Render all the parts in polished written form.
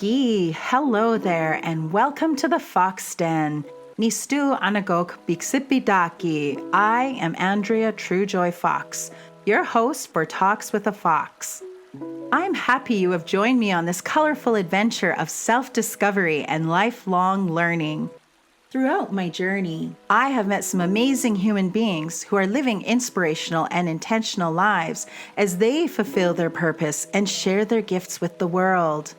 Oki, hello there, and welcome to the Fox Den. Nistu anagok biksipidaki. I am Andrea Truejoy Fox, your host for Talks with a Fox. I'm happy you have joined me on this colorful adventure of self-discovery and lifelong learning. Throughout my journey, I have met some amazing human beings who are living inspirational and intentional lives as they fulfill their purpose and share their gifts with the world.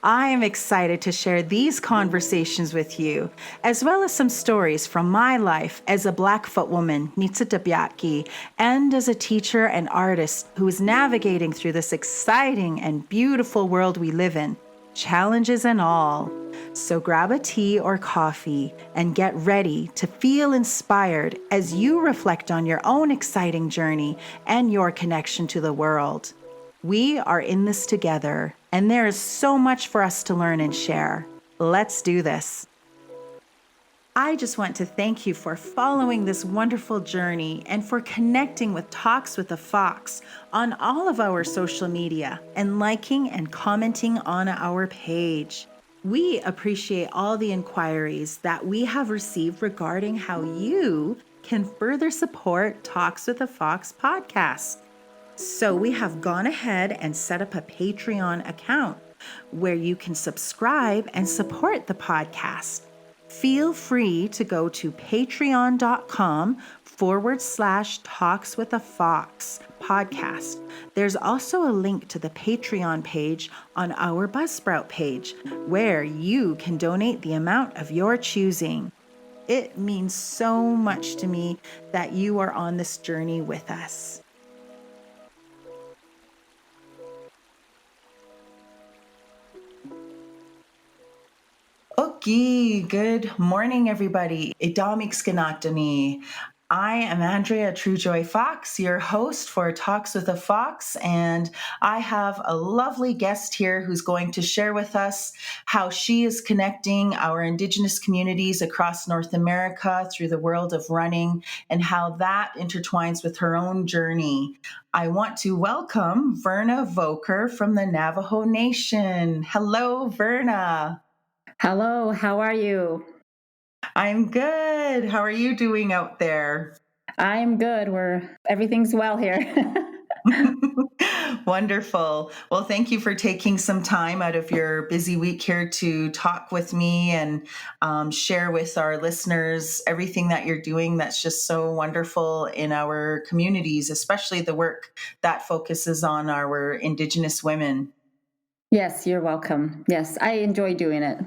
I am excited to share these conversations with you, as well as some stories from my life as a Blackfoot woman, Nitsitabyaki, and as a teacher and artist who is navigating through this exciting and beautiful world we live in, challenges and all. So grab a tea or coffee and get ready to feel inspired as you reflect on your own exciting journey and your connection to the world. We are in this together, and there is so much for us to learn and share. Let's do this. I just want to thank you for following this wonderful journey and for connecting with Talks with a Fox on all of our social media and liking and commenting on our page. We appreciate all the inquiries that we have received regarding how you can further support Talks with a Fox podcast. So we have gone ahead and set up a Patreon account where you can subscribe and support the podcast. Feel free to go to patreon.com/Talks with a Fox podcast. There's also a link to the Patreon page on our Buzzsprout page where you can donate the amount of your choosing. It means so much to me that you are on this journey with us. Okay, good morning, everybody. Idamixkanatani. I am Andrea Truejoy Fox, your host for Talks with a Fox, and I have a lovely guest here who's going to share with us how she is connecting our Indigenous communities across North America through the world of running and how that intertwines with her own journey. I want to welcome Verna Volker from the Navajo Nation. Hello, Verna. Hello, how are you? I'm good. How are you doing out there? I'm good. Everything's well here. Wonderful. Well, thank you for taking some time out of your busy week here to talk with me and share with our listeners everything that you're doing that's just so wonderful in our communities, especially the work that focuses on our Indigenous women. Yes, you're welcome. Yes, I enjoy doing it.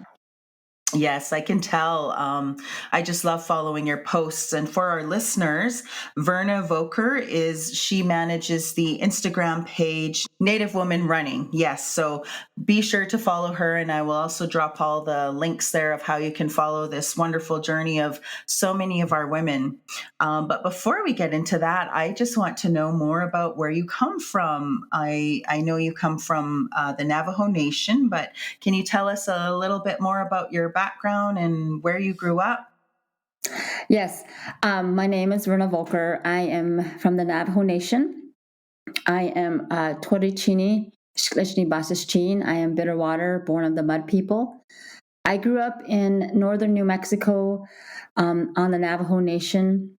Yes, I can tell. I just love following your posts. And for our listeners, Verna Volker she manages the Instagram page, Native Woman Running. Yes, so be sure to follow her. And I will also drop all the links there of how you can follow this wonderful journey of so many of our women. But before we get into that, I just want to know more about where you come from. I know you come from the Navajo Nation, but can you tell us a little bit more about your background and where you grew up? Yes, my name is Verna Volker. I am from the Navajo Nation. I am Torichini Shkleshni Basishchin. I am Bitterwater, born of the Mud People. I grew up in northern New Mexico on the Navajo Nation.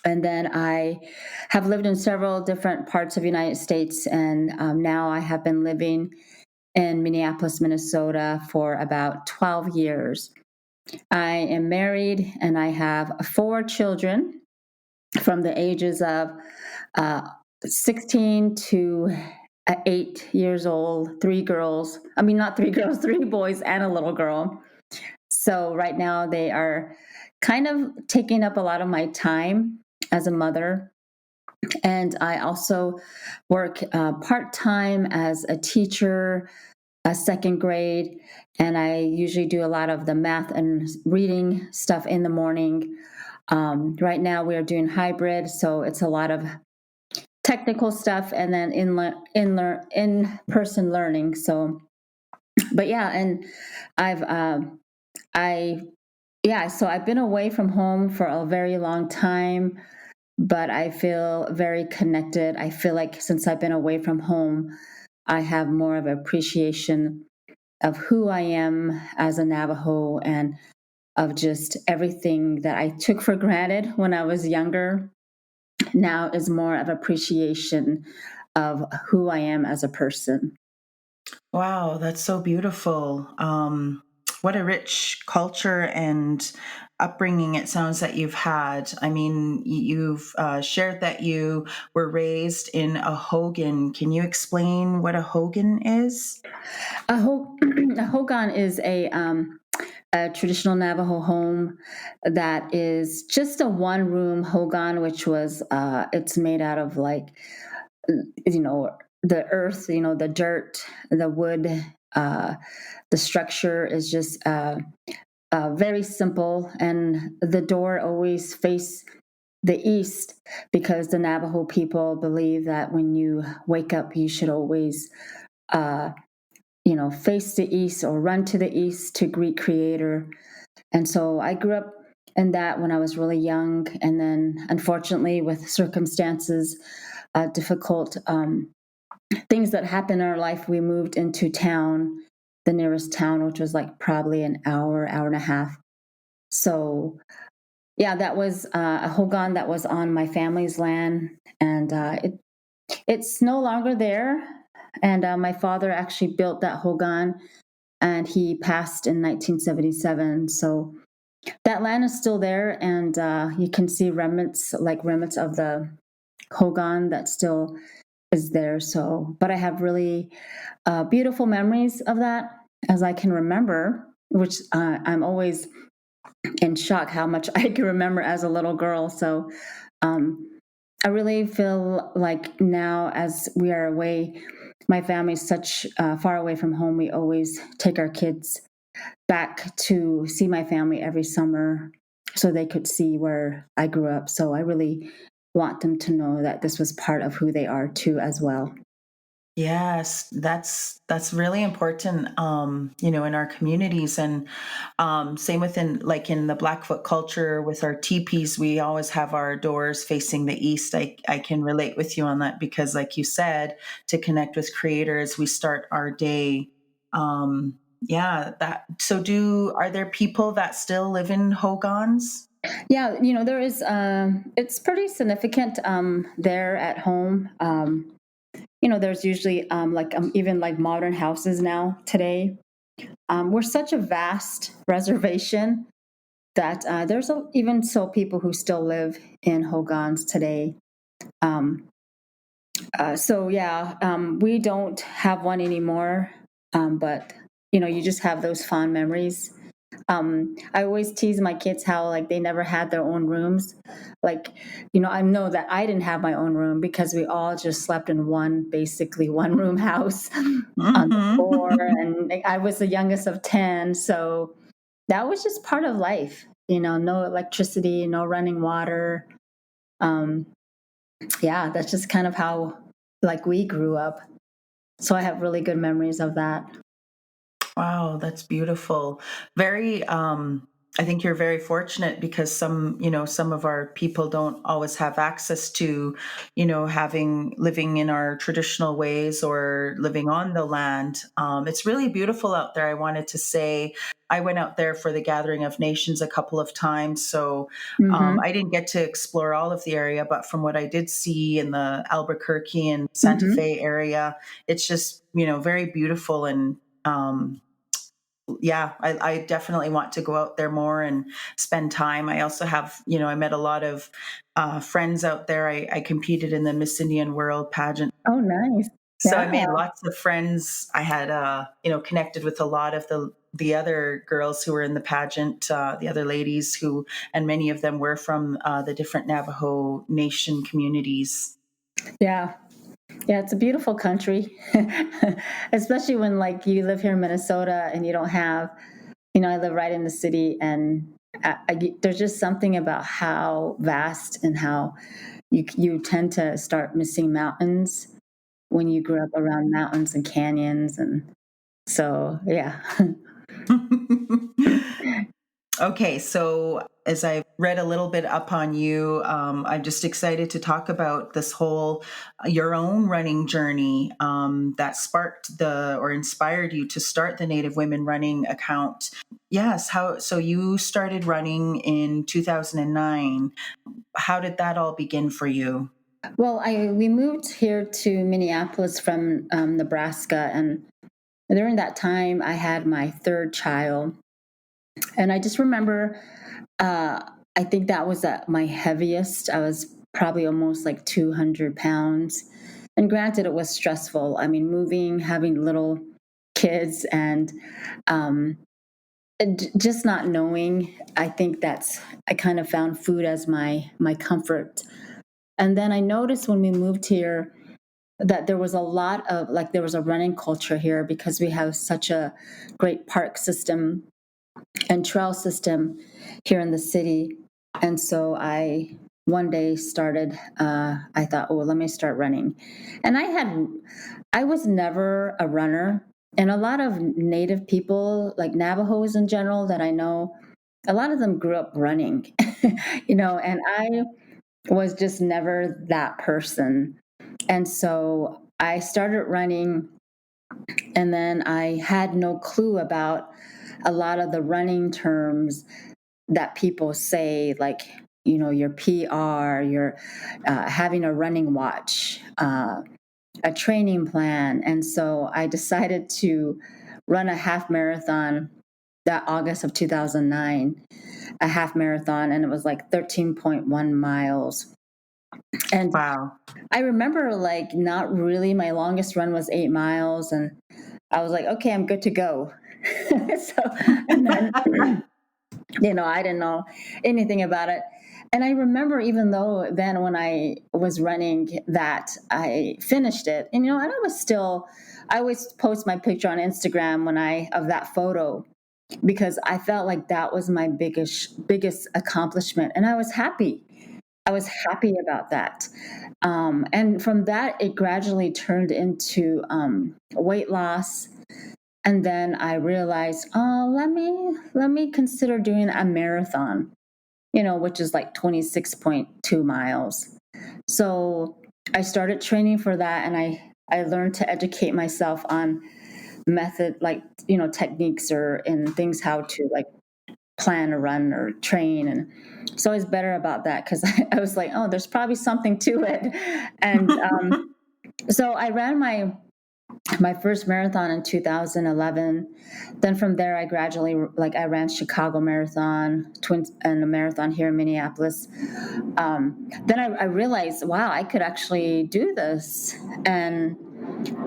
And then I have lived in several different parts of the United States. And now I have been living in Minneapolis, Minnesota for about 12 years. I am married and I have 4 children from the ages of 16 to 8 years old, 3 girls. I mean, not 3 girls, 3 boys and a little girl. So right now they are kind of taking up a lot of my time as a mother. And I also work part-time as a teacher, a second grade, and I usually do a lot of the math and reading stuff in the morning. Right now we are doing hybrid, so it's a lot of technical stuff and then in-person learning. So, but yeah, and so I've been away from home for a very long time, but I feel very connected. I feel like since I've been away from home, I have more of appreciation who I am as a Navajo, and of just everything that I took for granted when I was younger now is more of appreciation of who I am as a person. Wow, that's so beautiful. What a rich culture and upbringing it sounds that you've had. I mean, you've shared that you were raised in a Hogan. Can you explain what a Hogan is? A hogan is a traditional Navajo home that is just a one-room hogan, which was it's made out of like the earth, the dirt, the wood. Uh, the structure is just very simple, and the door always face the east because the Navajo people believe that when you wake up, you should always, uh, face the east or run to the east to greet Creator. And so I grew up in that when I was really young, and then unfortunately, with circumstances, difficult things that happened in our life, we moved into town, the nearest town, which was like probably an hour and a half. So yeah, that was a hogan that was on my family's land, and it's no longer there. And my father actually built that hogan, and he passed in 1977. So that land is still there, and you can see remnants of the hogan that still is there. So, but I have really beautiful memories of that as I can remember, which I'm always in shock how much I can remember as a little girl. So um, I really feel like now, as we are away, my family's such far away from home, we always take our kids back to see my family every summer so they could see where I grew up. So I really want them to know that this was part of who they are too as well. Yes, that's really important, in our communities, and same within like in the Blackfoot culture with our teepees, we always have our doors facing the east. I can relate with you on that because, like you said, to connect with creators, we start our day. Yeah, that. So, do are there people that still live in Hogans? Yeah, there is. It's pretty significant there at home. There's usually even like modern houses now today. We're such a vast reservation that there's even so people who still live in Hogans today. Um, so yeah, we don't have one anymore, but you just have those fond memories. I always tease my kids how like they never had their own rooms. Like, I know that I didn't have my own room because we all just slept in basically one room house on the floor. Hmm. And I was the youngest of 10. So that was just part of life, no electricity, no running water. Um, yeah, that's just kind of how like we grew up. So I have really good memories of that. Wow, that's beautiful. Very, I think you're very fortunate because some of our people don't always have access to, having living in our traditional ways or living on the land. It's really beautiful out there. I wanted to say, I went out there for the Gathering of Nations a couple of times, so Mm-hmm. I didn't get to explore all of the area, but from what I did see in the Albuquerque and Santa Mm-hmm. Fe area, it's just very beautiful and yeah, I definitely want to go out there more and spend time. I also have, I met a lot of friends out there. I competed in the Miss Indian World pageant. Oh, nice. So I Yeah. made lots of friends. I had, connected with a lot of the other girls who were in the pageant, the other ladies and many of them were from the different Navajo Nation communities. Yeah. Yeah, it's a beautiful country, especially when like you live here in Minnesota and you don't have, I live right in the city, and there's just something about how vast and how you tend to start missing mountains when you grew up around mountains and canyons, and so yeah. Okay, so as I read a little bit up on you, I'm just excited to talk about this whole your own running journey that sparked the or inspired you to start the Native Women Running account. Yes, how so you started running in 2009. How did that all begin for you? Well, we moved here to Minneapolis from Nebraska, and during that time, I had my third child, and I just remember, uh, I think that was at my heaviest. I was probably almost like 200 pounds, and granted, it was stressful. I mean, moving, having little kids, and um, just not knowing. I think I kind of found food as my comfort. And then I noticed when we moved here that there was a lot of like there was a running culture here because we have such a great park system and trail system here in the city. And so I one day started, I thought, oh, let me start running. And I was never a runner. And a lot of native people, like Navajos in general, that I know, a lot of them grew up running, and I was just never that person. And so I started running, and then I had no clue about a lot of the running terms that people say, like, your PR, your having a running watch, a training plan. And so I decided to run a half marathon that August of 2009, a half marathon, and it was like 13.1 miles. And Wow. I remember like not really, my longest run was 8 miles, and I was like, okay, I'm good to go. So, and then, I didn't know anything about it. And I remember, even though then when I was running that, I finished it. And, and I always post my picture on Instagram of that photo because I felt like that was my biggest accomplishment. And I was happy. I was happy about that. And from that, it gradually turned into weight loss. And then I realized, oh, let me consider doing a marathon, which is like 26.2 miles. So I started training for that, and I learned to educate myself on method, like, techniques or in things, how to like plan a run or train. And so I was better about that because I was like, oh, there's probably something to it. And so I ran my first marathon in 2011. Then from there, I gradually, like, I ran Chicago Marathon, and a marathon here in Minneapolis. Then I realized, wow, I could actually do this. And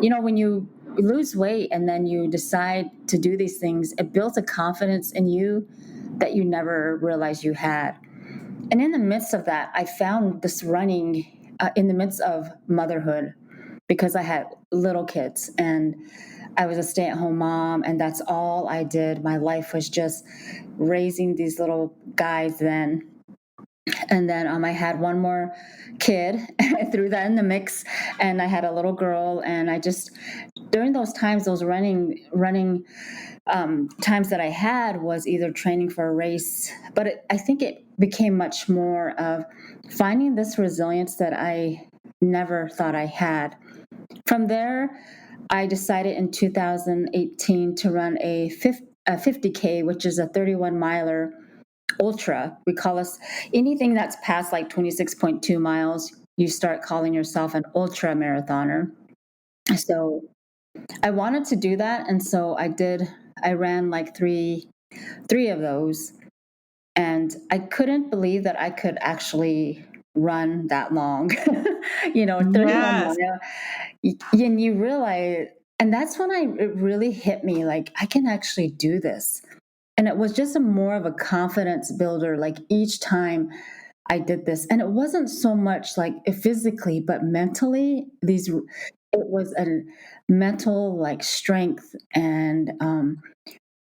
when you lose weight and then you decide to do these things, it builds a confidence in you that you never realized you had. And in the midst of that, I found this running in the midst of motherhood, because I had little kids and I was a stay-at-home mom, and that's all I did. My life was just raising these little guys then. And then I had one more kid. I threw that in the mix, and I had a little girl. And I just, during those times, those running times that I had, was either training for a race, but I think it became much more of finding this resilience that I never thought I had. From there, I decided in 2018 to run a 50K, which is a 31 miler ultra. We call us anything that's past like 26.2 miles, you start calling yourself an ultra marathoner. So I wanted to do that. And so I did, I ran like three of those. And I couldn't believe that I could actually run that long, 31 Yes. miles. And you realize, and that's when it really hit me, like, I can actually do this. And it was just more of a confidence builder, like each time I did this. And it wasn't so much like physically, but mentally, it was a mental like strength. And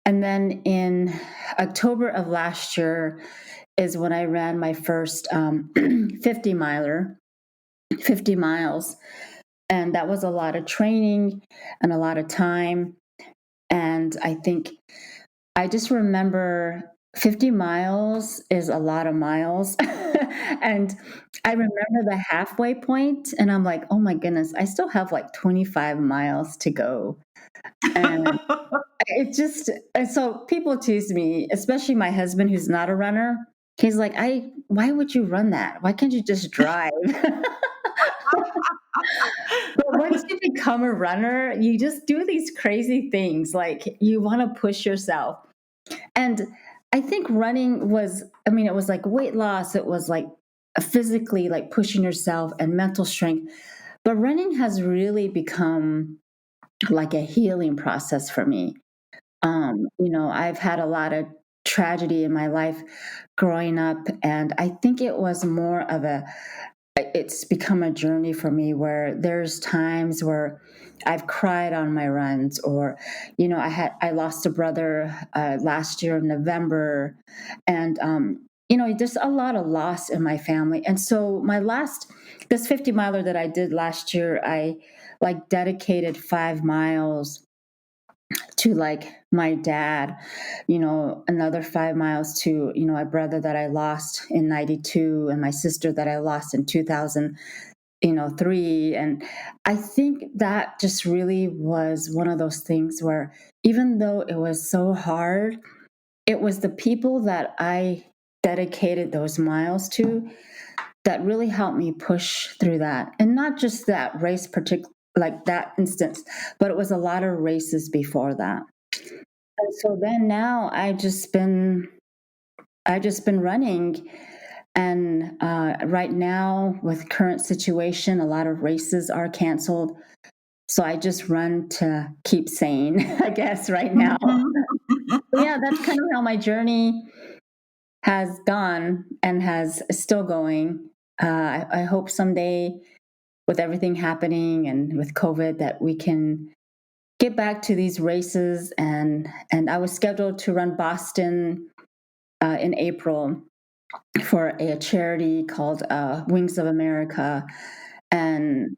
then in October of last year is when I ran my first 50 miler, 50 miles. And that was a lot of training and a lot of time. And I think I just remember 50 miles is a lot of miles. And I remember the halfway point, and I'm like, oh my goodness, I still have like 25 miles to go. And it just, and so people tease me, especially my husband who's not a runner. He's like, why would you run that? Why can't you just drive? But once you become a runner, you just do these crazy things. Like you want to push yourself. And I think running was, I mean, it was like weight loss, it was like physically like pushing yourself and mental strength. But running has really become like a healing process for me. I've had a lot of tragedy in my life growing up, and I think it was more of it's become a journey for me where there's times where I've cried on my runs, or I lost a brother last year in November, and there's a lot of loss in my family. And so this 50 miler that I did last year, I like dedicated 5 miles to like my dad, another 5 miles to, my brother that I lost in 92 and my sister that I lost in 2003. And I think that just really was one of those things where even though it was so hard, it was the people that I dedicated those miles to that really helped me push through that. And not just that race like that instance, but it was a lot of races before that. And so then now I just been running, and right now with current situation, a lot of races are canceled. So I just run to keep sane, I guess, right now. Yeah, that's kind of how my journey has gone and has still going. I hope someday, with everything happening and with COVID, that we can get back to these races. And I was scheduled to run Boston in April for a charity called Wings of America, and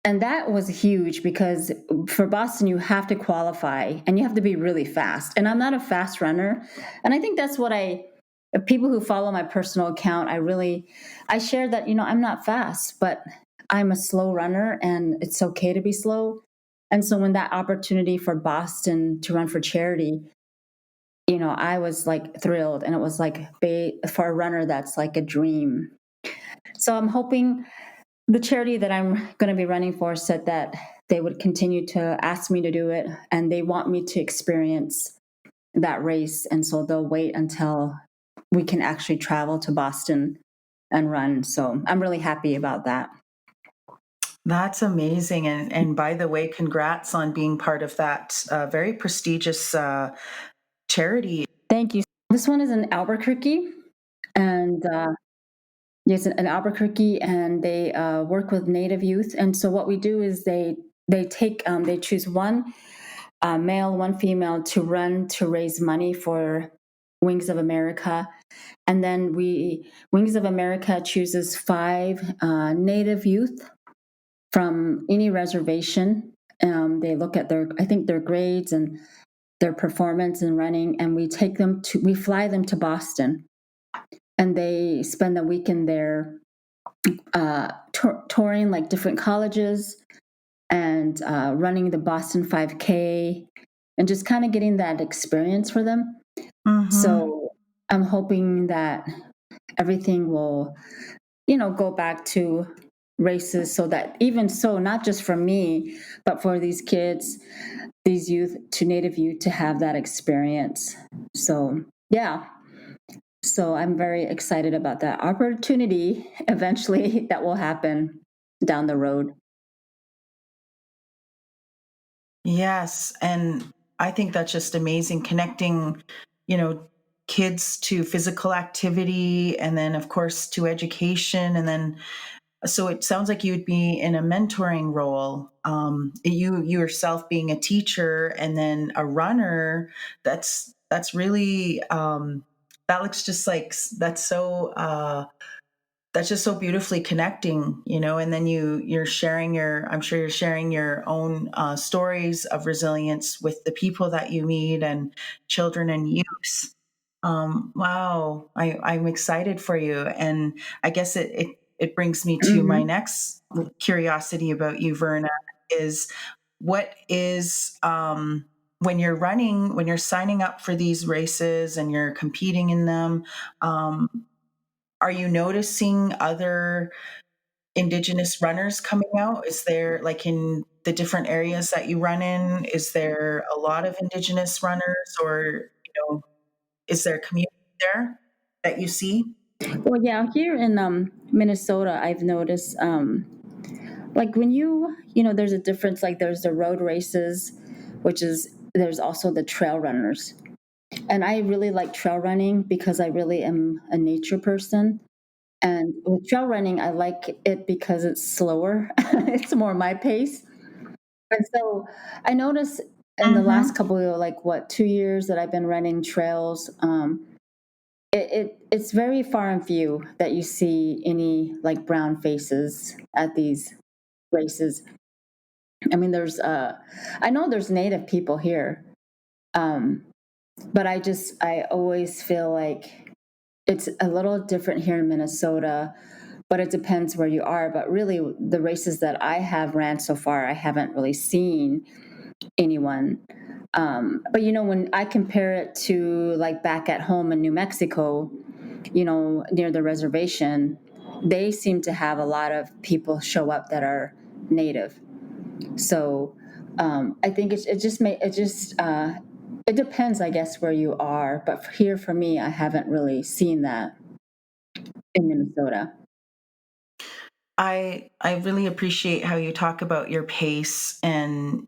that was huge because for Boston you have to qualify and you have to be really fast. And I'm not a fast runner, and I think that's what people who follow my personal account, I share that I'm not fast, but I'm a slow runner, and it's okay to be slow. And so when that opportunity for Boston to run for charity, I was like thrilled, and it was like for a runner that's like a dream. So I'm hoping the charity that I'm going to be running for said that they would continue to ask me to do it, and they want me to experience that race. And so they'll wait until we can actually travel to Boston and run. So I'm really happy about that. That's amazing. And by the way, congrats on being part of that very prestigious charity. Thank you. This one is in Albuquerque, and yes, in Albuquerque, and they work with Native youth. And so what we do is they choose one male, one female to run to raise money for Wings of America. And then Wings of America chooses 5 Native youth from any reservation. They look at their grades and their performance in running, and we fly them to Boston, and they spend the weekend there touring like different colleges and running the Boston 5K and just kind of getting that experience for them. Mm-hmm. So I'm hoping that everything will, go back to races, so that even so, not just for me, but for these kids, these Native youth to have that experience. So, yeah. So I'm very excited about that opportunity eventually that will happen down the road. Yes. And I think that's just amazing, connecting, you know, kids to physical activity, and then of course to education. And then, so it sounds like you would be in a mentoring role. You yourself being a teacher and then a runner. That's really, that looks just like, that's just so beautifully connecting, and then you're sharing I'm sure you're sharing your own stories of resilience with the people that you meet, and children and youth. Wow. I'm excited for you. And I guess it brings me to my Mm-hmm. next curiosity about you, Verna, is what is, when you're running, when you're signing up for these races and you're competing in them, um, are you noticing other Indigenous runners coming out? Is there, like, in the different areas that you run in, is there a lot of Indigenous runners, or, is there a community there that you see? Well, yeah, here in Minnesota, I've noticed like when there's a difference. Like there's the road races, which is there's also the trail runners, and I really like trail running because I really am a nature person. And with trail running, I like it because it's slower. It's more my pace. And so I noticed in the last Mm-hmm. couple of like what 2 years that I've been running trails, it's very far and few that you see any like brown faces at these races. I mean, I know there's native people here, um, but I always feel like it's a little different here in Minnesota, but it depends where you are. But really, the races that I have ran so far, I haven't really seen anyone. But when I compare it to like back at home in New Mexico, near the reservation, they seem to have a lot of people show up that are native. So I think it depends, I guess, where you are. But here for me, I haven't really seen that in Minnesota. I really appreciate how you talk about your pace, and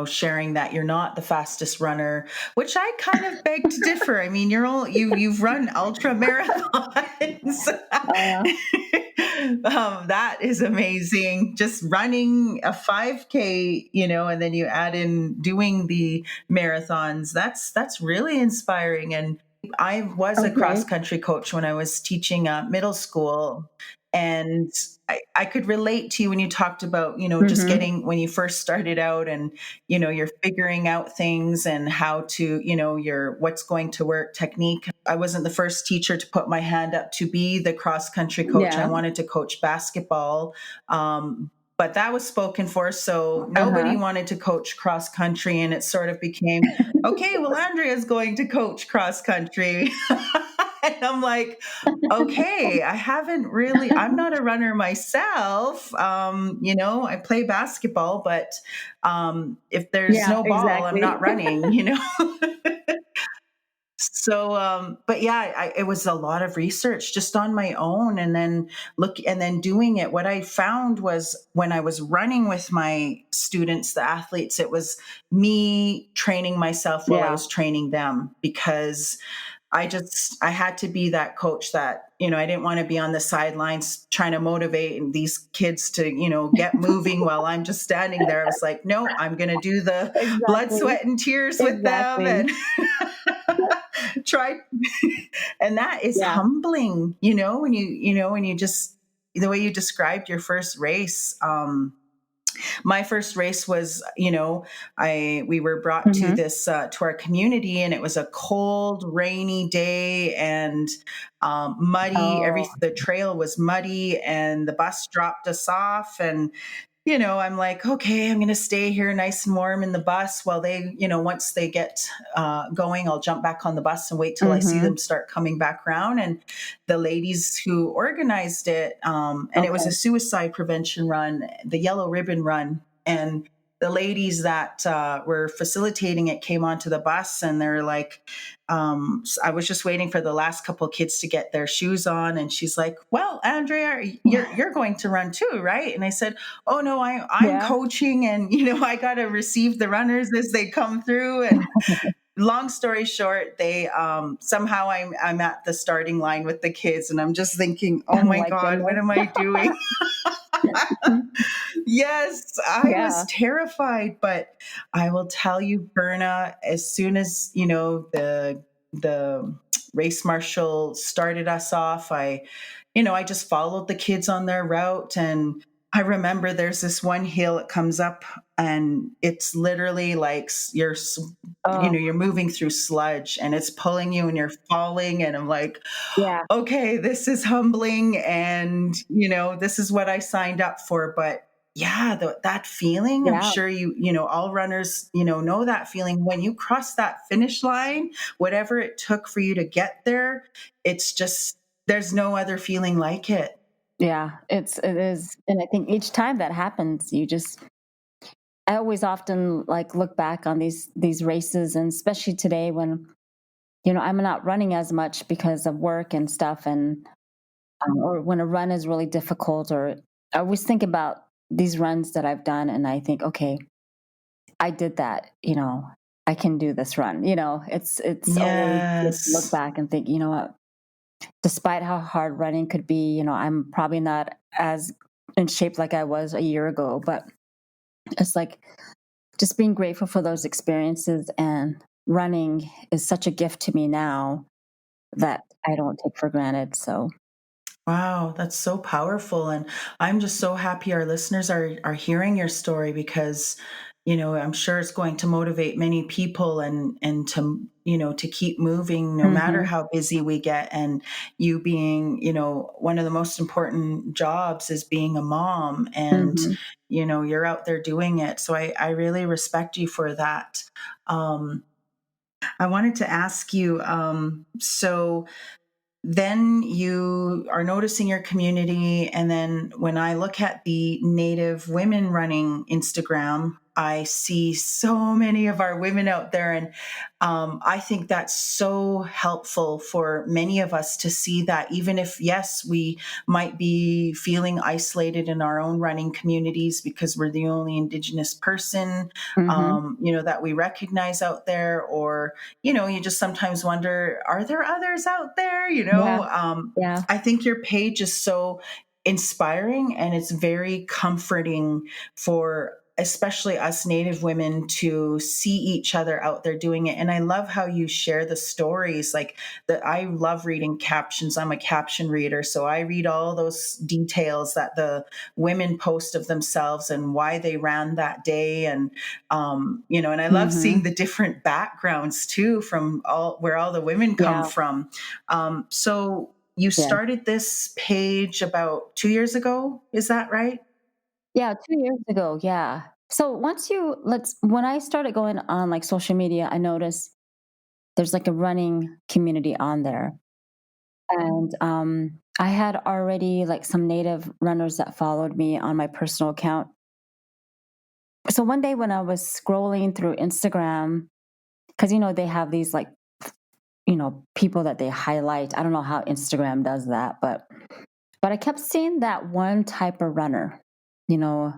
sharing that you're not the fastest runner, which I kind of beg to differ. I mean, you've run ultra marathons. Uh, That is amazing. Just running a 5K, and then you add in doing the marathons. That's really inspiring. And I was a cross okay. country coach when I was teaching middle school, and I could relate to you when you talked about, just Mm-hmm. getting, when you first started out, and, you're figuring out things and how to, your what's going to work technique. I wasn't the first teacher to put my hand up to be the cross country coach. I Yeah. wanted to coach basketball. But that was spoken for. So Uh nobody huh. wanted to coach cross country. And it sort of became, okay, well, Andrea's going to coach cross country. And I'm like, okay, I'm not a runner myself. I play basketball, but if there's Yeah. no ball, I'm Exactly. not running. So, but yeah, it was a lot of research just on my own, and then doing it. What I found was, when I was running with my students, the athletes, it was me training myself while I Yeah. was training them, because I had to be that coach that, I didn't want to be on the sidelines trying to motivate these kids to, get moving while I'm just standing there. I was like, no, I'm going to do the blood, Exactly. sweat, and tears with them, Exactly. and try. And that is Yeah. humbling, when you just, the way you described your first race. My first race was, we were brought to Mm-hmm. this, to our community, and it was a cold, rainy day, and muddy. Oh. The trail was muddy, and the bus dropped us off. And I'm like, okay, I'm going to stay here nice and warm in the bus while they, once they get going, I'll jump back on the bus and wait till I see Mm-hmm. them start coming back around. And the ladies who organized it, and it was a Okay. suicide prevention run, the Yellow Ribbon Run. And the ladies that were facilitating it came onto the bus, and they're like, I was just waiting for the last couple of kids to get their shoes on, and she's like, "Well, Andrea, you're going to run too, right?" And I said, "Oh no, I'm Yeah. coaching, and I got to receive the runners as they come through." And long story short, they somehow I'm at the starting line with the kids, and I'm just thinking, "Oh Oh my my God, what goodness. am I doing?" Yes, I was Yeah. terrified, but I will tell you, Verna, as soon as, the race marshal started us off, I just followed the kids on their route, and I remember there's this one hill that comes up, and it's literally like Oh, you're moving through sludge and it's pulling you and you're falling. And I'm like, yeah, okay, this is humbling, and this is what I signed up for. But yeah, that feeling, I'm yeah, sure all runners, know that feeling when you cross that finish line, whatever it took for you to get there. It's just, there's no other feeling like it. yeah. It is, and I think each time that happens, I always often like look back on these races, and especially today when I'm not running as much because of work and stuff, and or when a run is really difficult, or I always think about these runs that I've done, and I think, okay, I did that. I can do this run. It's always good to look Yes. back and think, what, despite how hard running could be, I'm probably not as in shape like I was a year ago, but it's like just being grateful for those experiences, and running is such a gift to me now that I don't take for granted. So, Wow, that's so powerful. And I'm just so happy our listeners are hearing your story, because, I'm sure it's going to motivate many people, and to, to keep moving no matter hmm how busy we get. And you being, one of the most important jobs is being a mom, and, hmm you're out there doing it. So I really respect you for that. Um, I wanted to ask you, so then you are noticing your community. And then when I look at the Native women running Instagram, I see so many of our women out there. And I think that's so helpful for many of us to see that, even if, yes, we might be feeling isolated in our own running communities because we're the only Indigenous person, hmm that we recognize out there. Or you just sometimes wonder, are there others out there? Yeah. Yeah. I think your page is so inspiring, and it's very comforting for especially us Native women to see each other out there doing it. And I love how you share the stories. Like, that, I love reading captions. I'm a caption reader, so I read all those details that the women post of themselves and why they ran that day. And and I love seeing hmm the different backgrounds too, from all where all the women come Yeah. from. So you Yeah. started this page about 2 years ago, is that right? Yeah. 2 years ago. Yeah. So when I started going on like social media, I noticed there's like a running community on there. And I had already like some native runners that followed me on my personal account. So one day when I was scrolling through Instagram, because they have these like people that they highlight. I don't know how Instagram does that, but I kept seeing that one type of runner, you know,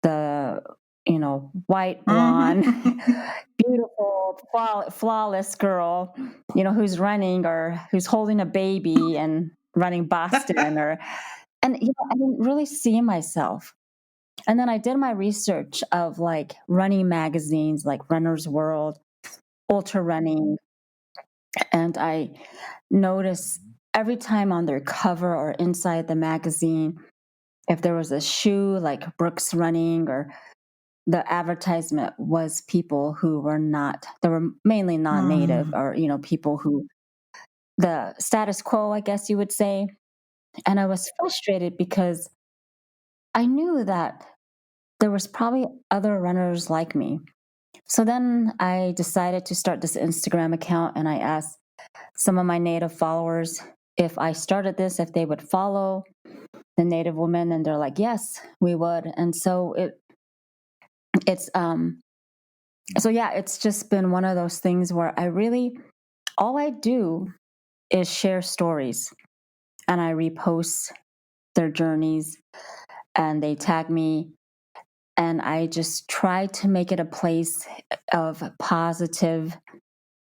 the white blonde, Mm-hmm. beautiful, flawless girl, who's running or who's holding a baby and running Boston, and I didn't really see myself. And then I did my research of like running magazines like Runner's World, Ultra Running, and I noticed every time on their cover or inside the magazine, if there was a shoe like Brooks Running, or the advertisement was people who were not, they were mainly non-native, Mm. or people who, the status quo, I guess you would say. And I was frustrated because I knew that there was probably other runners like me. So then I decided to start this Instagram account, and I asked some of my native followers if I started this, if they would follow the native women, and they're like, yes, we would. And so it's so yeah, it's just been one of those things where I really, all I do is share stories, and I repost their journeys, and they tag me, and I just try to make it a place of positive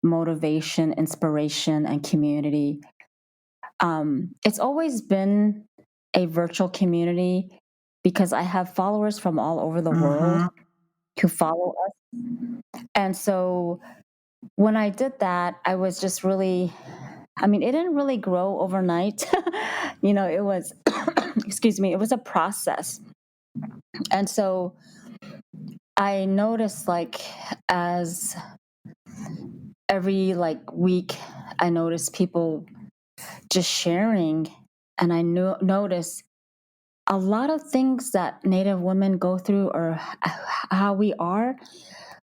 motivation, inspiration, and community. It's always been a virtual community because I have followers from all over the world Mm-hmm. who follow us. And so when I did that, I was just really I mean, it didn't really grow overnight. It was, excuse me, it was a process. And so I noticed, like, as every like week, I noticed people just sharing, and I noticed a lot of things that Native women go through, or how we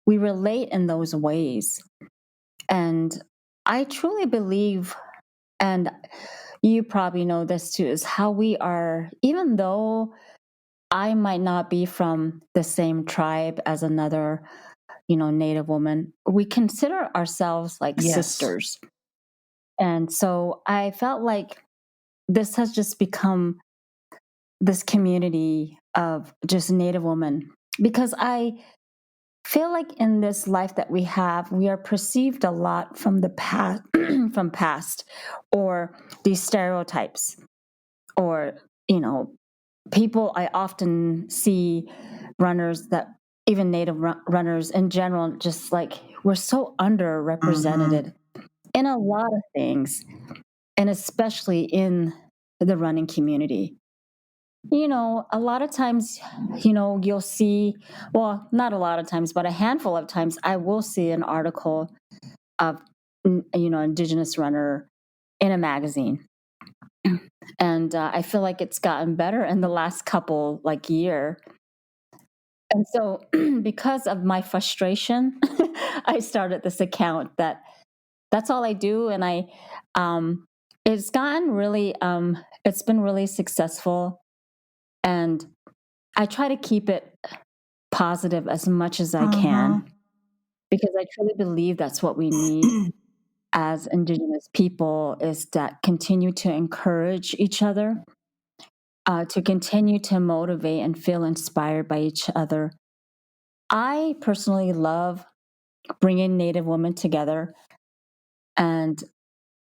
relate in those ways. And I truly believe, and you probably know this too, is how we are, even though I might not be from the same tribe as another, Native woman, we consider ourselves like Yes. sisters. And so I felt like this has just become this community of just Native women, because I feel like in this life that we have, we are perceived a lot from the past, from past, or these stereotypes, or people. I often see runners, that even Native runners in general, just like we're so Mm-hmm. underrepresented in a lot of things, and especially in the running community. A lot of times, you'll see, well, not a lot of times, but a handful of times, I will see an article of, Indigenous runner in a magazine. And I feel like it's gotten better in the last couple, like, year. And so, because of my frustration, I started this account that's all I do. And um, it's gotten really, it's been really successful. And I try to keep it positive as much as I Mm-hmm. can, because I truly believe that's what we need as Indigenous people, is that continue to encourage each other, to continue to motivate and feel inspired by each other. I personally love bringing Native women together, and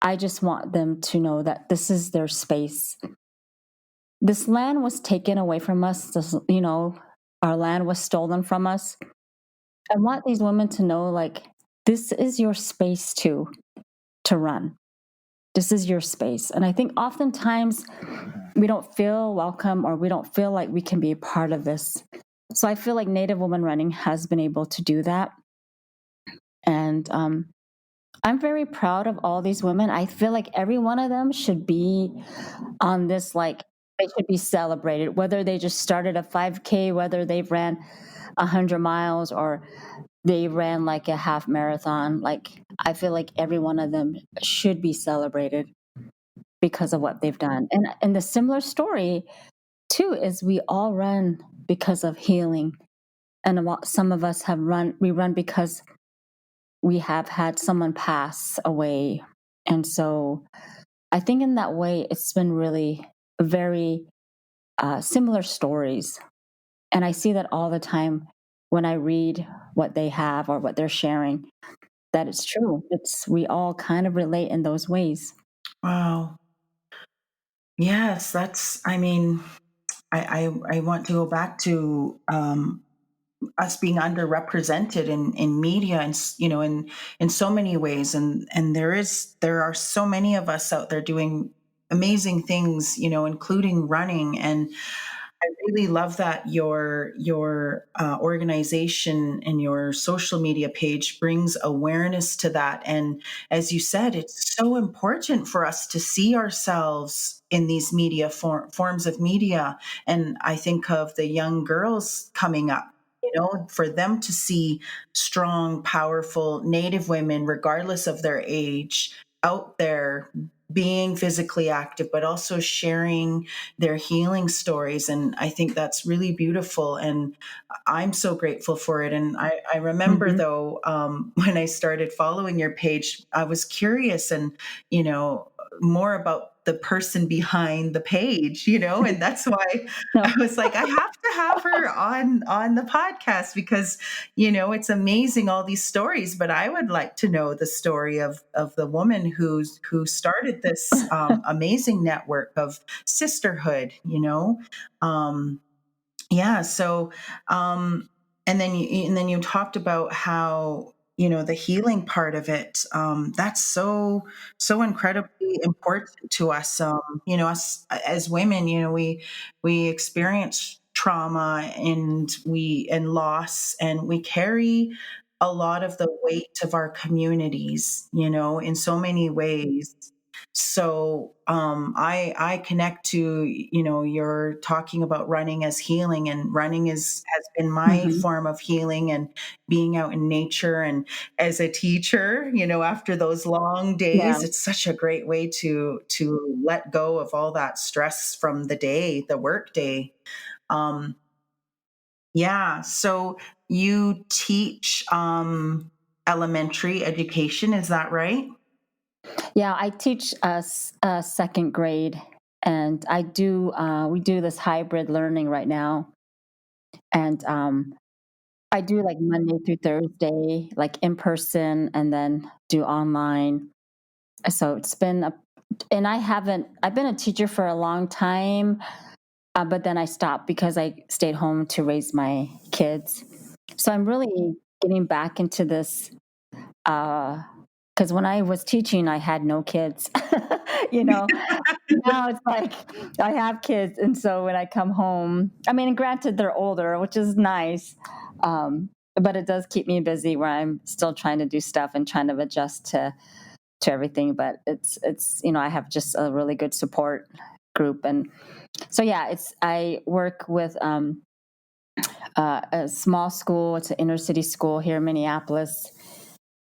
I just want them to know that this is their space. This land was taken away from us. Our land was stolen from us. I want these women to know, like, this is your space too, to run. This is your space. And I think oftentimes we don't feel welcome, or we don't feel like we can be a part of this. So I feel like Native woman running has been able to do that. And I'm very proud of all these women. I feel like every one of them should be on this, like, they should be celebrated, whether they just started a 5K, whether they've ran 100 miles, or they ran like a half marathon. Like, I feel like every one of them should be celebrated because of what they've done. And the similar story too is we all run because of healing. And some of us we run because we have had someone pass away. And so I think in that way, it's been really very similar stories. And I see that all the time when I read what they have or what they're sharing, that it's true. We all kind of relate in those ways. Wow. Yes, I mean, I want to go back to us being underrepresented in media, and in so many ways, and there are so many of us out there doing amazing things, including running. And I really love that your organization and your social media page brings awareness to that. And as you said, it's so important for us to see ourselves in these media forms of media. And I think of the young girls coming up. For them to see strong, powerful Native women, regardless of their age, out there being physically active, but also sharing their healing stories. And I think that's really beautiful. And I'm so grateful for it. And I remember, Mm-hmm. though, when I started following your page, I was curious, and, more about the person behind the page, and that's why I No. was like, I have to have her on the podcast, because, it's amazing, all these stories. But I would like to know the story of the woman who started this amazing network of sisterhood. Um, yeah. So, and then you talked about how the healing part of it, that's so incredibly important to us. Us as women, we experience trauma and loss, and we carry a lot of the weight of our communities, in so many ways. So I connect to, you're talking about running as healing, and running has been my Hmm. form of healing, and being out in nature. And as a teacher, after those long Yeah. days, it's such a great way to let go of all that stress from the work day. Um, yeah. So you teach elementary education, is that right? Yeah, I teach second grade, and I do. We do this hybrid learning right now, and I do like Monday through Thursday, like in person, and then do online. So it's been and I haven't. I've been a teacher for a long time, but then I stopped because I stayed home to raise my kids. So I'm really getting back into this because when I was teaching, I had no kids. you know, Now it's like I have kids, and so when I come home, I mean, granted they're older, which is nice, but it does keep me busy where I'm still trying to do stuff and trying to adjust to everything. But it's I have just a really good support group, and so yeah, it's I work with a small school. It's an inner city school here in Minneapolis,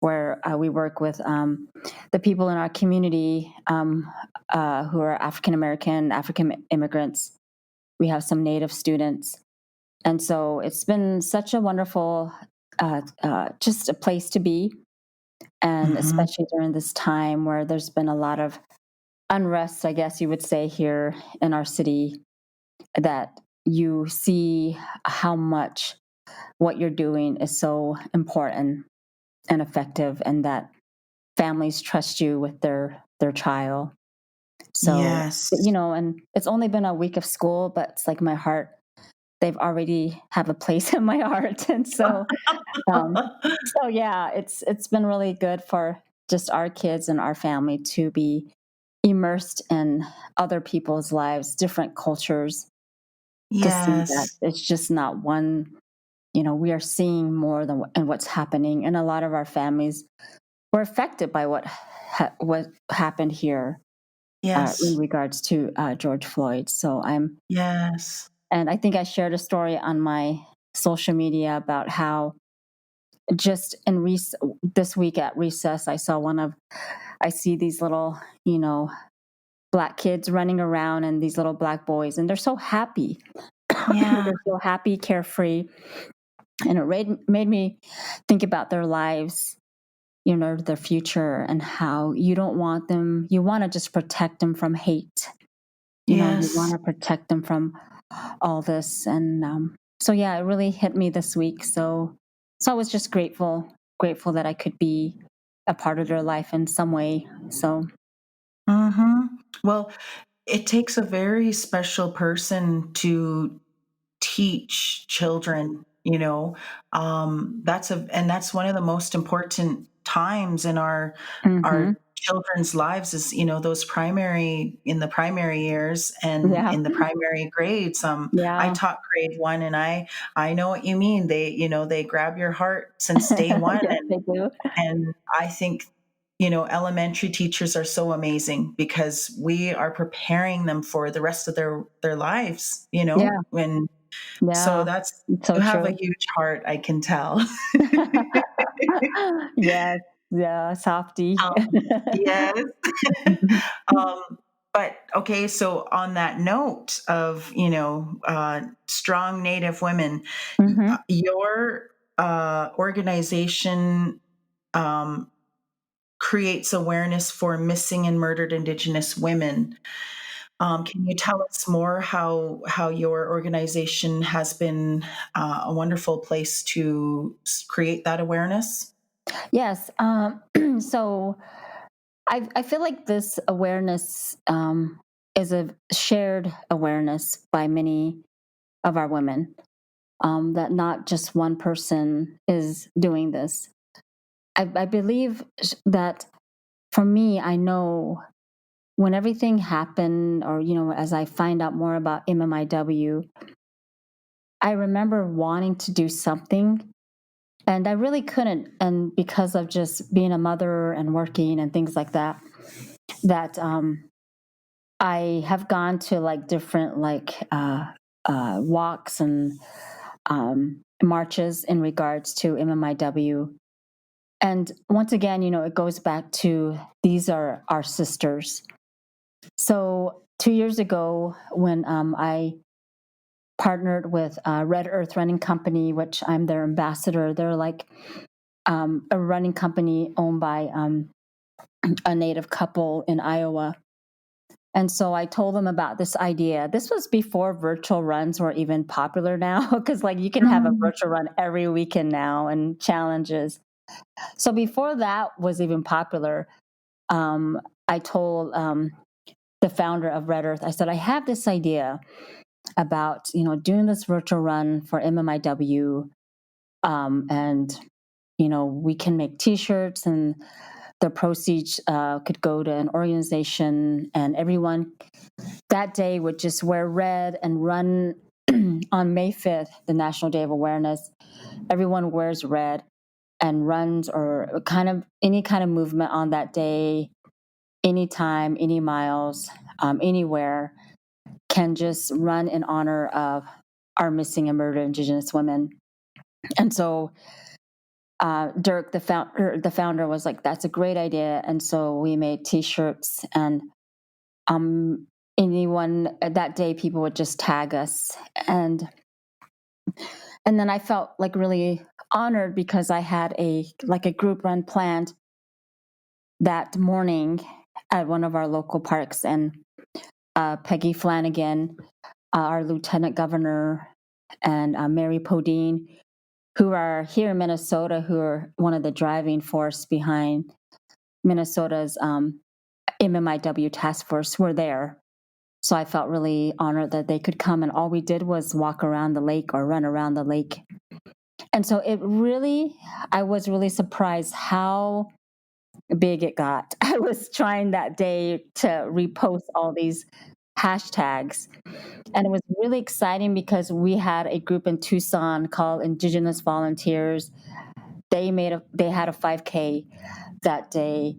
where we work with the people in our community who are African American, African immigrants. We have some Native students. And so it's been such a wonderful, just a place to be. And Hmm. especially during this time where there's been a lot of unrest, I guess you would say, here in our city, that you see how much what you're doing is so important and effective, and that families trust you with their child. So, Yes. and it's only been a week of school, but it's like my heart, they've already have a place in my heart. And um so yeah, it's been really good for just our kids and our family to be immersed in other people's lives, different cultures, to see that Yes. it's just not one, we are seeing more than and what's happening, and a lot of our families were affected by what happened here in Yes. regards to George Floyd. Yes. And I think I shared a story on my social media about how just this week at recess, I see these little, black kids running around, and these little black boys, and they're so happy. Yeah. They're so happy, carefree. And it made me think about their lives, their future, and how you want to just protect them from hate. You want Yes. to protect them from all this. And so, yeah, it really hit me this week. So I was just grateful that I could be a part of their life in some way. So, Hmm. Well, it takes a very special person to teach children, that's one of the most important times in hmm, our children's lives, is those primary in the primary years and yeah, in the primary grades. I yeah, taught grade 1, and I know what you mean. They grab your heart since day 1. yes, they do. And I think, elementary teachers are so amazing, because we are preparing them for the rest of their lives, Yeah, when so yeah, that's it's so you have a true. huge heart, I can tell. Yes, yeah, softy. Yes. Um, but okay, so on that note of, strong Native women, Hmm. your organization um, creates awareness for missing and murdered Indigenous women. Can you tell us more how your organization has been a wonderful place to create that awareness? Yes. So I feel like this awareness is a shared awareness by many of our women, that not just one person is doing this. I believe that for me, I know when everything happened, or, as I find out more about MMIW, I remember wanting to do something and I really couldn't. And because of just being a mother and working and things like that, I have gone to like different walks and marches in regards to MMIW. And once again, it goes back to these are our sisters. So 2 years ago, when I partnered with Red Earth Running Company, which I'm their ambassador, they're like a running company owned by a Native couple in Iowa. And so I told them about this idea. This was before virtual runs were even popular now, because like you can have a virtual run every weekend now and challenges. So before that was even popular, I told the founder of Red Earth, I said, I have this idea about, doing this virtual run for MMIW. And, we can make t-shirts and the proceeds could go to an organization, and everyone that day would just wear red and run on May 5th, the National Day of Awareness. Everyone wears red and runs, or any kind of movement on that day, anytime, any miles, anywhere, can just run in honor of our missing and murdered Indigenous women. And so Dirk, the founder, was like, "That's a great idea." And so we made T-shirts, and anyone that day, people would just tag us, and then I felt like really honored because I had a group run planned that morning at one of our local parks, and Peggy Flanagan, our lieutenant governor, and Mary Podine, who are here in Minnesota, who are one of the driving force behind Minnesota's MMIW task force, were there. So I felt really honored that they could come, and all we did was walk around the lake or run around the lake. And so I was really surprised how big it got. I was trying that day to repost all these hashtags, and it was really exciting because we had a group in Tucson called Indigenous Volunteers. They had a 5K that day.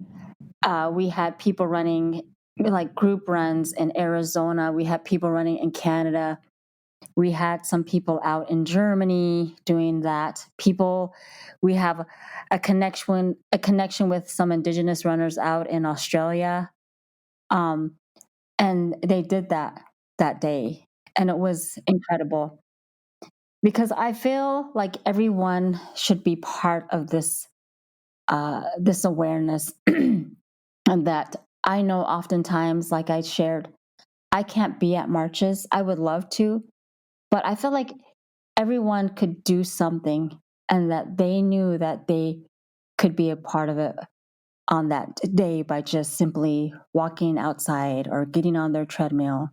We had people running like group runs in Arizona. We had people running in Canada. We had some people out in Germany doing that. We have a connection with some Indigenous runners out in Australia. And they did that day. And it was incredible because I feel like everyone should be part of this awareness. And that I know oftentimes, like I shared, I can't be at marches. I would love to, but I feel like everyone could do something, and that they knew that they could be a part of it on that day by just simply walking outside or getting on their treadmill,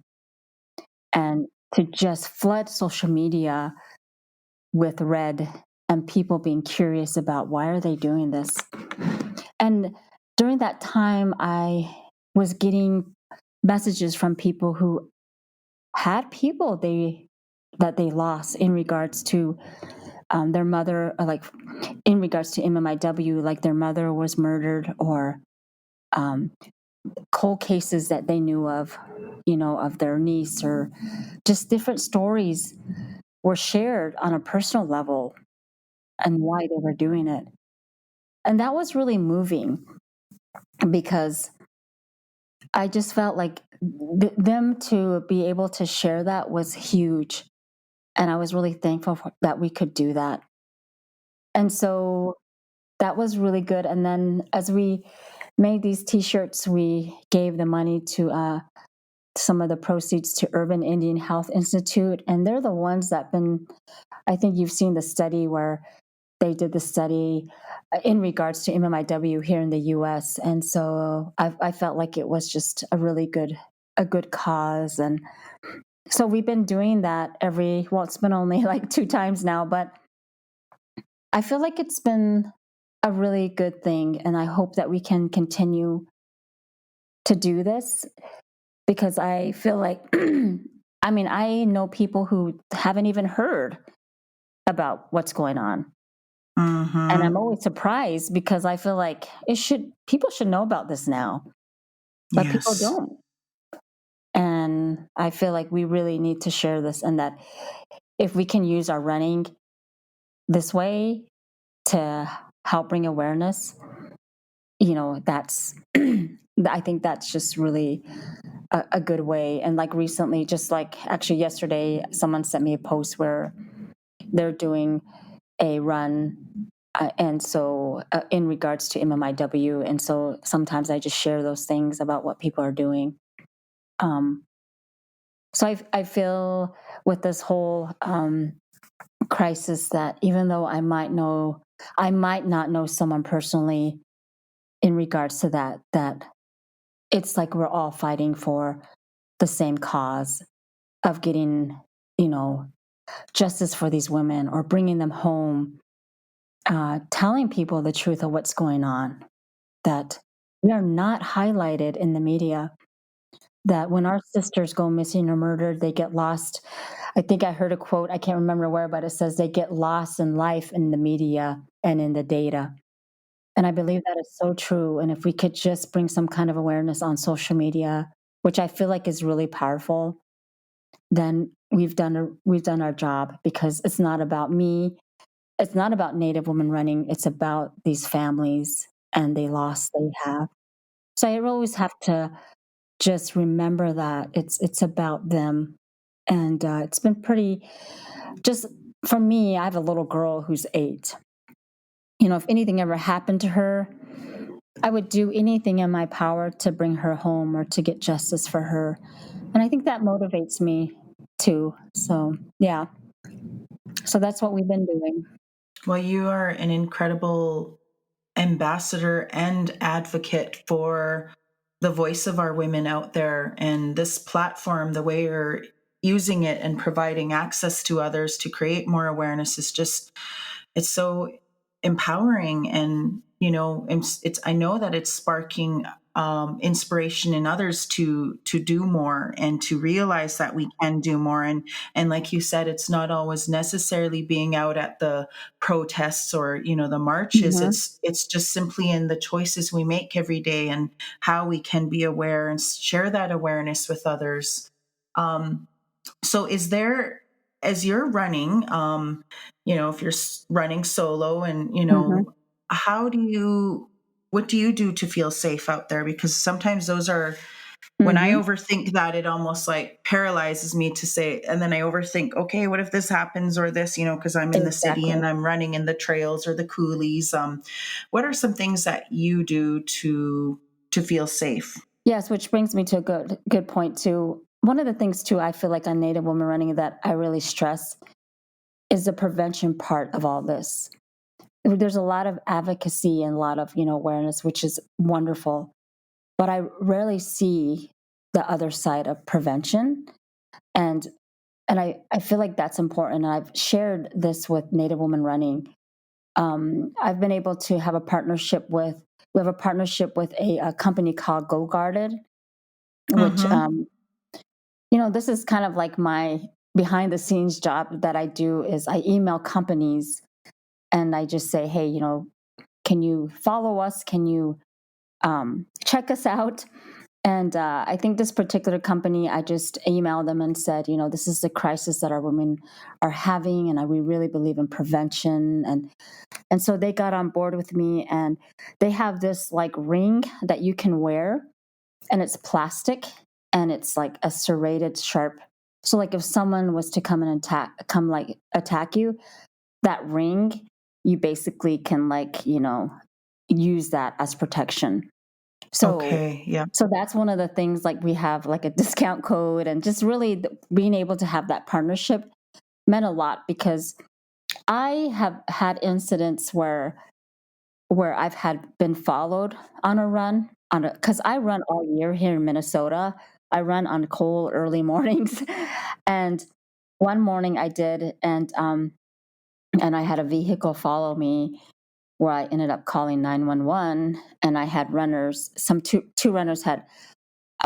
and to just flood social media with red and people being curious about why are they doing this. And during that time, I was getting messages from people who had people that they lost in regards to their mother, like in regards to MMIW, like their mother was murdered, or cold cases that they knew of, of their niece, or just different stories were shared on a personal level and why they were doing it. And that was really moving because I just felt like them to be able to share that was huge. And I was really thankful that we could do that. And so that was really good. And then as we made these T-shirts, we gave the money to some of the proceeds to Urban Indian Health Institute. And they're the ones I think you've seen the study where they did the study in regards to MMIW here in the U.S. And so I felt like it was just a good cause. And so we've been doing that it's been only like 2 times now, but I feel like it's been a really good thing. And I hope that we can continue to do this, because I feel like, I mean, I know people who haven't even heard about what's going on. And I'm Mm-hmm. always surprised because I feel like people should know about this now, but people Yes. don't. And I feel like we really need to share this, and that if we can use our running this way to help bring awareness, that's, I think that's just really a good way. And like recently, just like actually yesterday, someone sent me a post where they're doing a run. And so, in regards to MMIW, and so sometimes I just share those things about what people are doing. Um, so I feel with this whole crisis that even though I might not know someone personally in regards to that it's like we're all fighting for the same cause of getting, you know, justice for these women, or bringing them home, telling people the truth of what's going on, that we are not highlighted in the media, that when our sisters go missing or murdered, they get lost. I think I heard a quote, I can't remember where, but it says they get lost in life in the media and in the data. And I believe that is so true. And if we could just bring some kind of awareness on social media, which I feel like is really powerful, then we've done our job, because it's not about me. It's not about Native women running. It's about these families and the loss they have. So I always have to just remember that it's about them. And it's been pretty, just for me, I have a little girl who's 8. If anything ever happened to her, I would do anything in my power to bring her home or to get justice for her. And I think that motivates me too. So, yeah. So that's what we've been doing. Well, you are an incredible ambassador and advocate for the voice of our women out there. And this platform, the way you're using it and providing access to others to create more awareness, is just, it's so empowering. And it's I know that it's sparking inspiration in others to do more and to realize that we can do more. And like you said, it's not always necessarily being out at the protests or the marches. Hmm. It's just simply in the choices we make every day and how we can be aware and share that awareness with others. So is there, as you're running, if you're running solo, and Hmm. how do you what do you do to feel safe out there? Because sometimes those are, when I Hmm. overthink that, it almost like paralyzes me to say, and then I overthink, okay, what if this happens or this, because I'm in the city Exactly. and I'm running in the trails or the coulees. What are some things that you do to feel safe? Yes, which brings me to a good point too. One of the things too I feel like on Native women running that I really stress is the prevention part of all this. There's a lot of advocacy and a lot of awareness, which is wonderful, but I rarely see the other side of prevention. And I feel like that's important. And I've shared this with Native Women Running. I've been able to have a partnership with we have a partnership with a company called Go Guarded, which Mm-hmm. this is kind of like my behind the scenes job that I do. Is I email companies and I just say, hey, can you follow us? Can you check us out? And I think this particular company, I just emailed them and said, this is the crisis that our women are having, and we really believe in prevention. And so they got on board with me, and they have this like ring that you can wear, and it's plastic, and it's like a serrated, sharp. So like if someone was to come and attack you, that ring, you basically can use that as protection. So Okay. Yeah. so that's one of the things, like we have like a discount code, and just really being able to have that partnership meant a lot, because I have had incidents where I've had been followed on a run because I run all year here in Minnesota. I run on cold early mornings, and one morning I did, and I had a vehicle follow me, where I ended up calling 911, and I had runners, two runners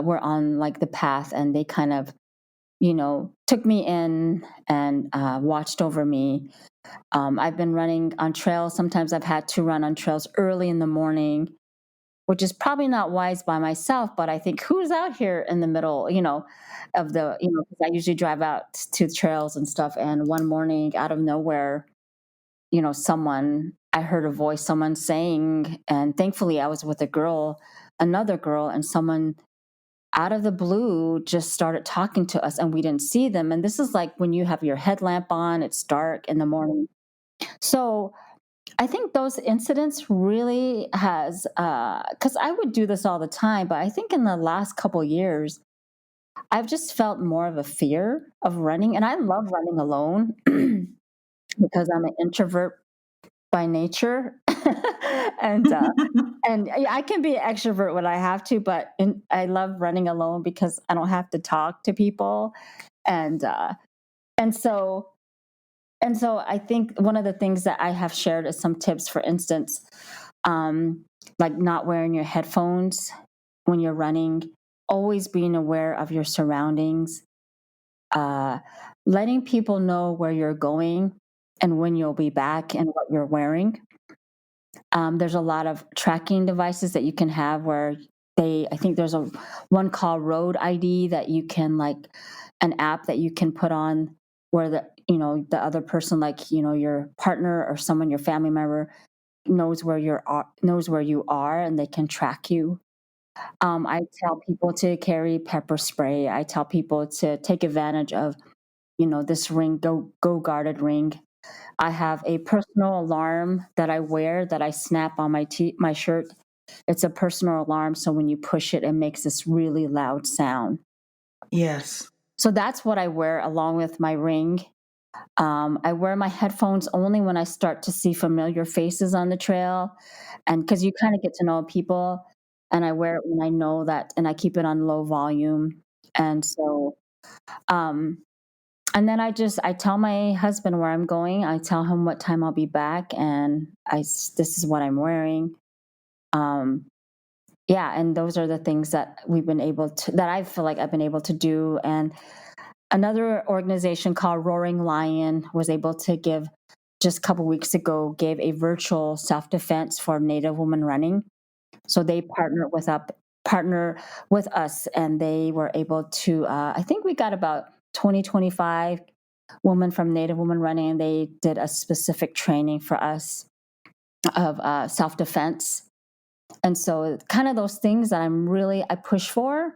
were on like the path, and they kind of, took me in and watched over me. I've been running on trails. Sometimes I've had to run on trails early in the morning, which is probably not wise by myself, but I think who's out here in the middle, of the, 'cause I usually drive out to trails and stuff. And one morning out of nowhere, I heard a voice, someone saying, and thankfully I was with another girl, and someone out of the blue just started talking to us, and we didn't see them. And this is like when you have your headlamp on, it's dark in the morning. So I think those incidents really has, because I would do this all the time, but I think in the last couple years, I've just felt more of a fear of running, and I love running alone because I'm an introvert by nature, and I can be an extrovert when I have to, but I love running alone because I don't have to talk to people, and and so and so I think one of the things that I have shared is some tips, for instance, um, like not wearing your headphones when you're running, always being aware of your surroundings, uh, letting people know where you're going and when you'll be back and what you're wearing. There's a lot of tracking devices that you can have where I think there's one called Road ID that you can, like, an app that you can put on where the other person, like, your partner or someone, your family member, knows where you are, and they can track you. I tell people to carry pepper spray. I tell people to take advantage of, this ring, go guarded ring. I have a personal alarm that I wear that I snap on my shirt. It's a personal alarm, so when you push it, it makes this really loud sound. Yes. So that's what I wear along with my ring. I wear my headphones only when I start to see familiar faces on the trail, and because you kind of get to know people. And I wear it when I know that, and I keep it on low volume. And so, um, and then I tell my husband where I'm going. I tell him what time I'll be back, and this is what I'm wearing. Um, yeah, and those are the things that that I feel like I've been able to do. And another organization called Roaring Lion was able to just a couple weeks ago, gave a virtual self-defense for Native women running. So they partner with us, and they were able to, I think we got about 25 women from Native women running, and they did a specific training for us of self-defense. And so kind of those things that I push for,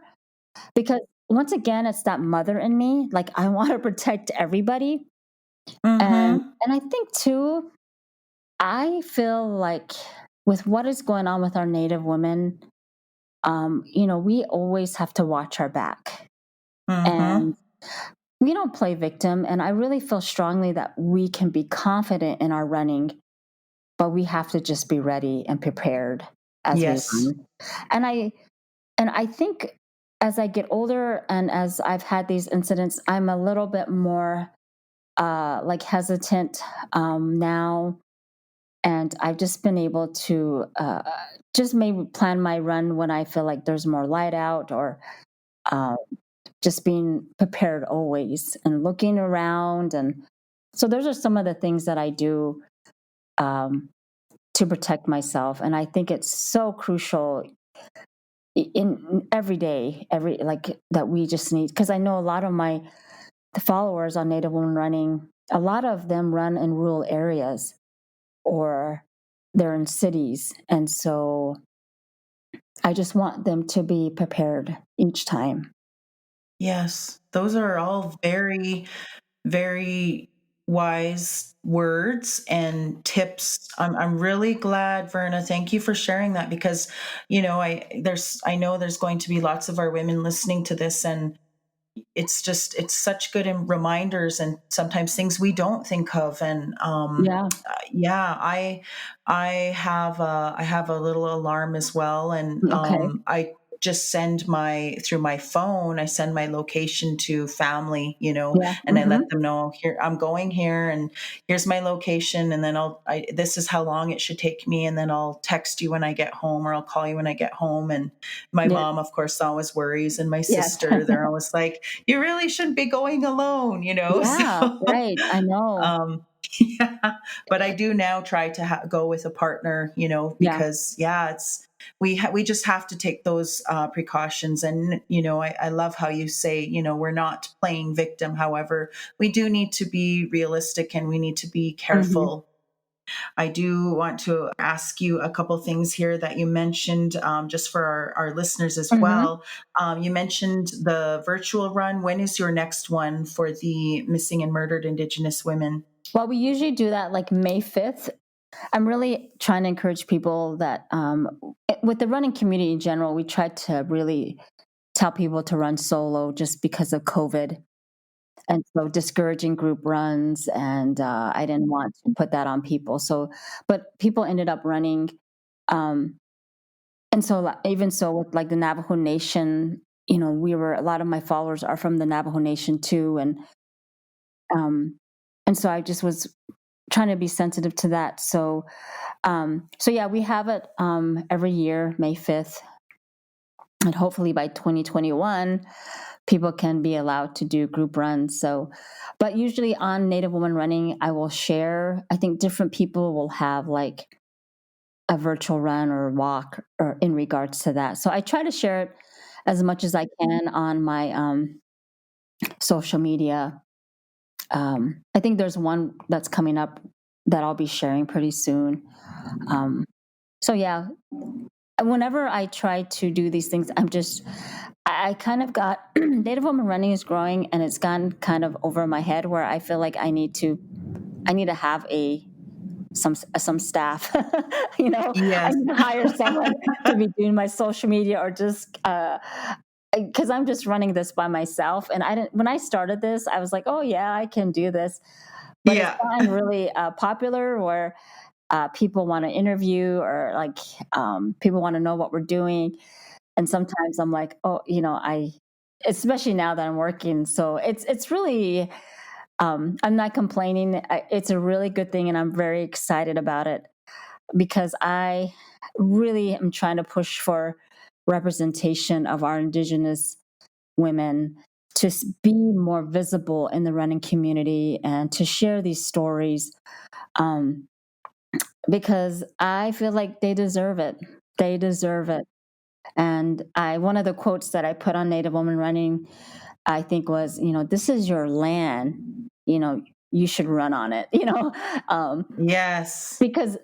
because once again, it's that mother in me. Like, I want to protect everybody. Mm-hmm. And I think too, I feel like with what is going on with our Native women, we always have to watch our back. Mm-hmm. And we don't play victim. And I really feel strongly that we can be confident in our running, but we have to just be ready and prepared as we Yes. run. And I think as I get older and as I've had these incidents, I'm a little bit more like hesitant now. And I've just been able to just maybe plan my run when I feel like there's more light out, or uh, just being prepared always and looking around. And so those are some of the things that I do um, to protect myself. And I think it's so crucial in every day, like that we just need, because I know a lot of the followers on Native Women Running, a lot of them run in rural areas or they're in cities. And so I just want them to be prepared each time. Yes. Those are all very, very wise words and tips. I'm really glad, Verna. Thank you for sharing that, because, I know there's going to be lots of our women listening to this, and it's such good reminders, and sometimes things we don't think of. And Yeah. yeah, I have a little alarm as well, and Okay. just through my phone, I send my location to family, Yeah. and I let them know, here, I'm going here, and here's my location. And then this is how long it should take me. And then I'll text you when I get home, or I'll call you when I get home. And my Yeah. mom, of course, always worries. And my Yes. sister, they're always like, you really shouldn't be going alone, Yeah. So, Right. I know. yeah, but I do now try to go with a partner, Yeah. because we just have to take those precautions. And I love how you say, we're not playing victim. However, we do need to be realistic, and we need to be Hmm. careful. I do want to ask you a couple things here that you mentioned, just for our listeners as Hmm. well. You mentioned the virtual run. When is your next one for the missing and murdered Indigenous women? Well, we usually do that like May 5th. I'm really trying to encourage people that with the running community in general, we try to really tell people to run solo just because of COVID. And so discouraging group runs, and I didn't want to put that on people. So, but people ended up running. Um, and so even so with like the Navajo Nation, a lot of my followers are from the Navajo Nation too. Um, and so I just was trying to be sensitive to that. So yeah, we have it every year, May 5th. And hopefully by 2021, people can be allowed to do group runs. So, but usually on Native Woman Running, I will share, I think different people will have like a virtual run or walk or in regards to that. So I try to share it as much as I can on my social media. I think there's one that's coming up that I'll be sharing pretty soon. So yeah, whenever I try to do these things, I kind of got Native Woman Running is growing, and it's gone kind of over my head where I feel like I need to have some staff. I Yes. need to hire someone to be doing my social media, or just because I'm just running this by myself. And I didn't when I started this, I was like, oh yeah, I can do this. But it's Yeah. gotten really popular, where people want to interview, or like people want to know what we're doing. And sometimes I'm like, oh, especially now that I'm working. So it's really, I'm not complaining. It's a really good thing, and I'm very excited about it, because I really am trying to push for representation of our Indigenous women to be more visible in the running community, and to share these stories, um, because I feel like they deserve it. They deserve it. And one of the quotes that I put on Native Woman Running, I think was, this is your land, you should run on it, Yes. because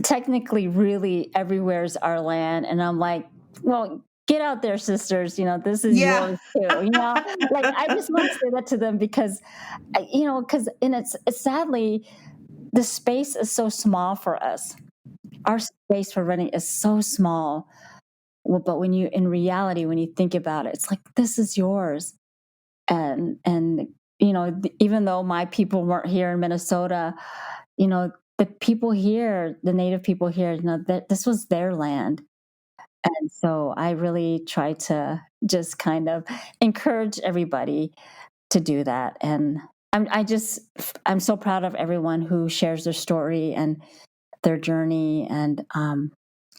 technically, really, everywhere's our land. And I'm like, well, get out there, sisters, this is Yeah. yours too, like I just want to say that to them, because, and it's sadly, the space is so small for us. Our space for running is so small. Well, but in reality, when you think about it, it's like, this is yours. And even though my people weren't here in Minnesota, the people here, the Native people here, that this was their land. And so I really try to just kind of encourage everybody to do that. And I'm so proud of everyone who shares their story and their journey. And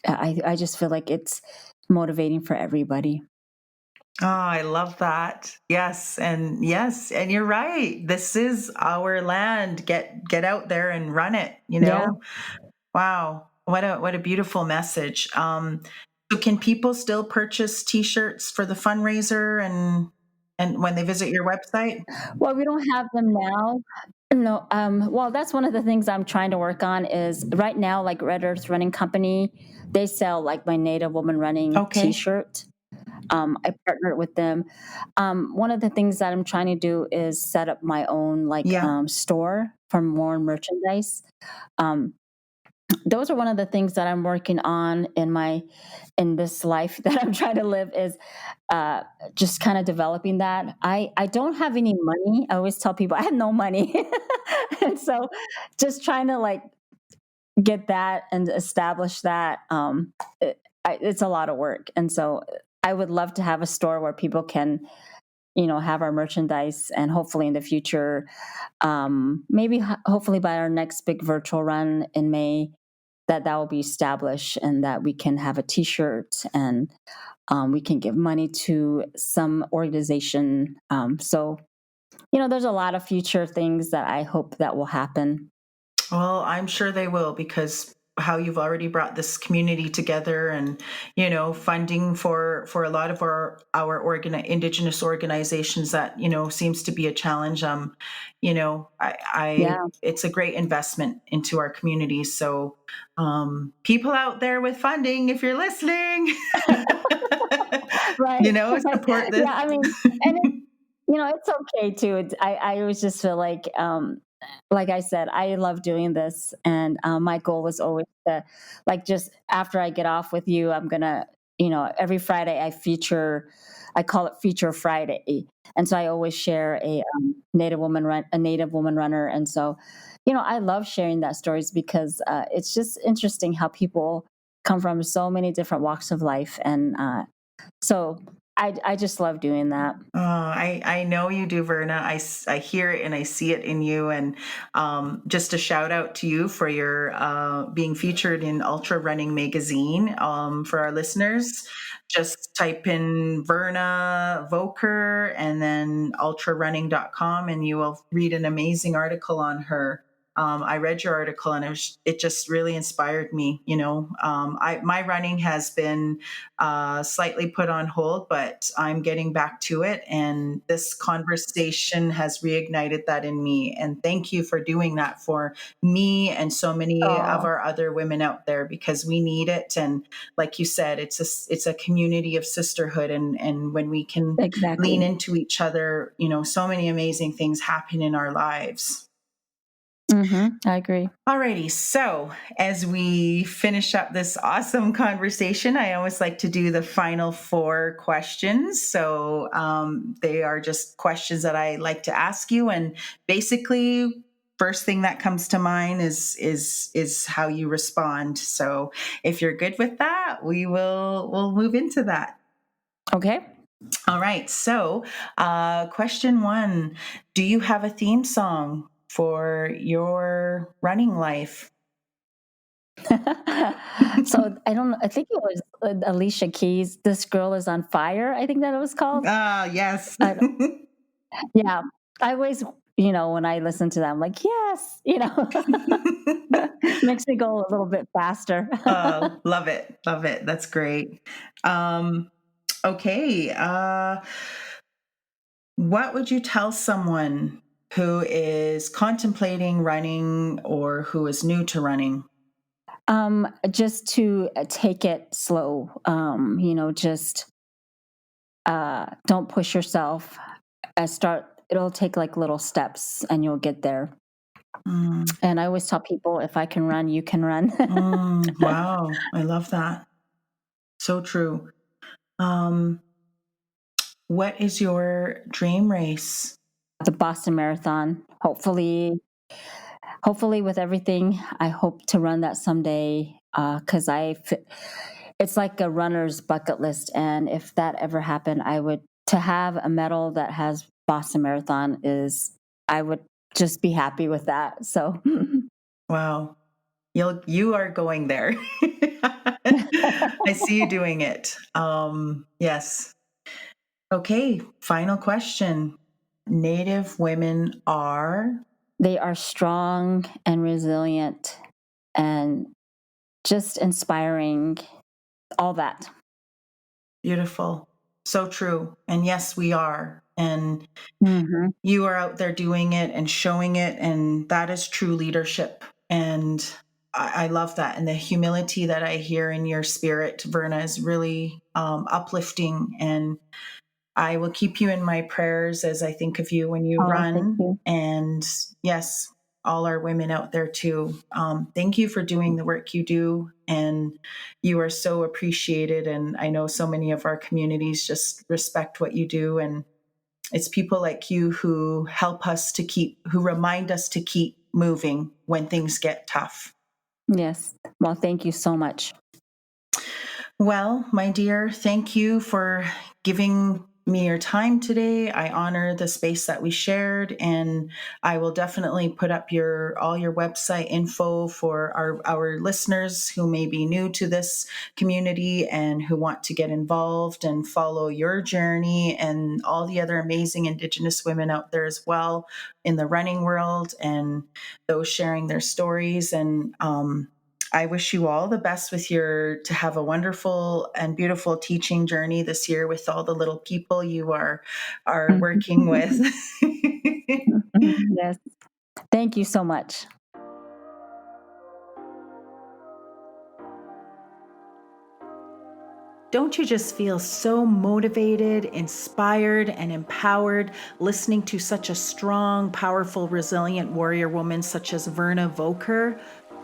I just feel like it's motivating for everybody. Oh, I love that. Yes, and you're right. This is our land. Get out there and run it. Yeah. Wow. What a beautiful message. So can people still purchase t-shirts for the fundraiser, and when they visit your website? Well, we don't have them now. No. Well, that's one of the things I'm trying to work on is right now, like Red Earth Running Company, they sell like my Native Woman Running Okay. T-shirt. I partnered with them. One of the things that I'm trying to do is set up my own like Yeah. store for more merchandise. Um, those are one of the things that I'm working on in this life that I'm trying to live, is uh, just kind of developing that. I don't have any money. I always tell people I have no money, and so just trying to like get that and establish that. It's a lot of work, and so I would love to have a store where people can, you know, have our merchandise, and hopefully in the future, maybe hopefully by our next big virtual run in May, that will be established, and that we can have a T-shirt, and we can give money to some organization. So, you know, there's a lot of future things that I hope that will happen. Well, I'm sure they will, because how you've already brought this community together, and funding for a lot of indigenous organizations that seems to be a challenge. I Yeah. It's a great investment into our community. So, people out there with funding, if you're listening, Right. support this. Yeah. I mean, and you know, it's okay too. I always just feel like I said, I love doing this. And my goal was always to, like, just after I get off with you, I'm going to, you know, every Friday I call it Feature Friday. And so I always share a Native woman runner. And so, you know, I love sharing that stories, because it's just interesting how people come from so many different walks of life. And so I just love doing that. I know you do, Verna. I hear it and I see it in you. And just a shout out to you for your being featured in Ultra Running Magazine. For our listeners, just type in Verna Volker and then ultrarunning.com, and you will read an amazing article on her. I read your article, and it just really inspired me. My running has been slightly put on hold, but I'm getting back to it. And this conversation has reignited that in me. And thank you for doing that for me and so many of Oh, our other women out there, because we need it. And like you said, it's a community of sisterhood. And when we can lean exactly. into each other, so many amazing things happen in our lives. I agree. Alrighty, so as we finish up this awesome conversation, I always like to do the final 4 questions. So they are just questions that I like to ask you, and basically, first thing that comes to mind is how you respond. So if you're good with that, we'll move into that. Okay. All right. So, question 1: do you have a theme song for your running life? So I don't know. I think it was Alicia Keys. This girl is on fire. I think that it was called. Ah, yes. I, yeah. I always, you know, when I listen to that, I'm like, yes, you know, makes me go a little bit faster. Love it. Love it. That's great. Um, okay. What would you tell someone who is contemplating running or who is new to running? Just to take it slow. You know, just don't push yourself. It'll take like little steps, and you'll get there. Mm, And I always tell people, if I can run, you can run. wow. I love that. So true. Um, what is your dream race? The Boston Marathon. Hopefully with everything, I hope to run that someday. Because it's like a runner's bucket list, and if that ever happened, to have a medal that has Boston Marathon I would just be happy with that. So, Wow. You are going there. I see you doing it. Yes. Okay, final question. Native women are they are strong and resilient and just inspiring. All that. beautiful. So true. And yes, we are. And Mm-hmm. you are out there doing it and showing it. And that is true leadership. And I love that. And the humility that I hear in your spirit, Verna, is really uplifting. And I will keep you in my prayers as I think of you when you Oh, thank run. you. And yes, all our women out there too. Thank you for doing the work you do. And you are so appreciated. And I know so many of our communities just respect what you do. And it's people like you who who remind us to keep moving when things get tough. Yes. Well, thank you so much. Well, my dear, thank you for giving me your time today. I honor the space that we shared, and I will definitely put up all your website info for our listeners who may be new to this community and who want to get involved and follow your journey and all the other amazing Indigenous women out there as well in the running world and those sharing their stories. And I wish you all the best to have a wonderful and beautiful teaching journey this year with all the little people you are working with. Yes. Thank you so much. Don't you just feel so motivated, inspired, and empowered listening to such a strong, powerful, resilient warrior woman such as Verna Volker?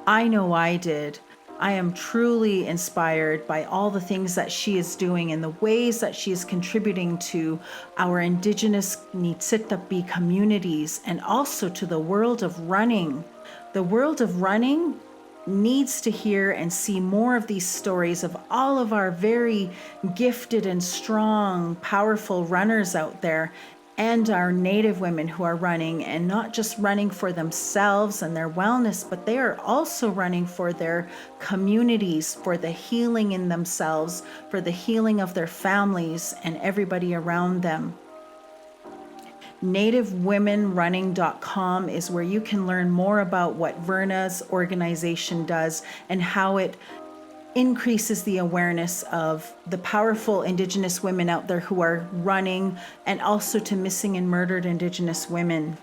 I know I did. I am truly inspired by all the things that she is doing and the ways that she is contributing to our Indigenous Nitsitapi communities and also to the world of running. The world of running needs to hear and see more of these stories of all of our very gifted and strong, powerful runners out there and our Native women who are running, and not just running for themselves and their wellness, but they are also running for their communities, for the healing in themselves, for the healing of their families and everybody around them. NativeWomenRunning.com is where you can learn more about what Verna's organization does and how it increases the awareness of the powerful Indigenous women out there who are running, and also to missing and murdered Indigenous women.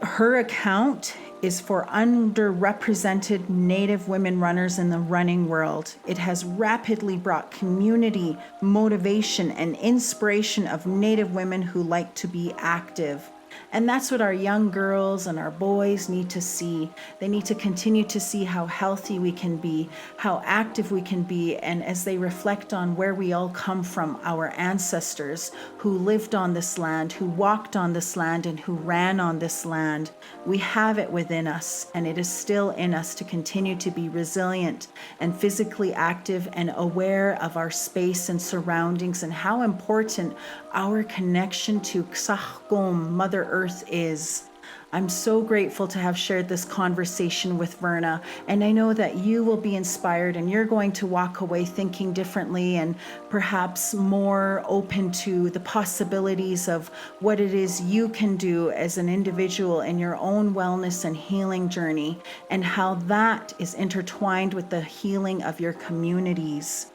Her account is for underrepresented Native women runners in the running world. It has rapidly brought community, motivation, and inspiration of Native women who like to be active. And that's what our young girls and our boys need to see. They need to continue to see how healthy we can be, how active we can be, and as they reflect on where we all come from, our ancestors who lived on this land, who walked on this land, and who ran on this land. We have it within us, and it is still in us to continue to be resilient and physically active and aware of our space and surroundings and how important our connection to Ksachgom, Mother Earth, is. I'm so grateful to have shared this conversation with Verna, and I know that you will be inspired and you're going to walk away thinking differently and perhaps more open to the possibilities of what it is you can do as an individual in your own wellness and healing journey, and how that is intertwined with the healing of your communities.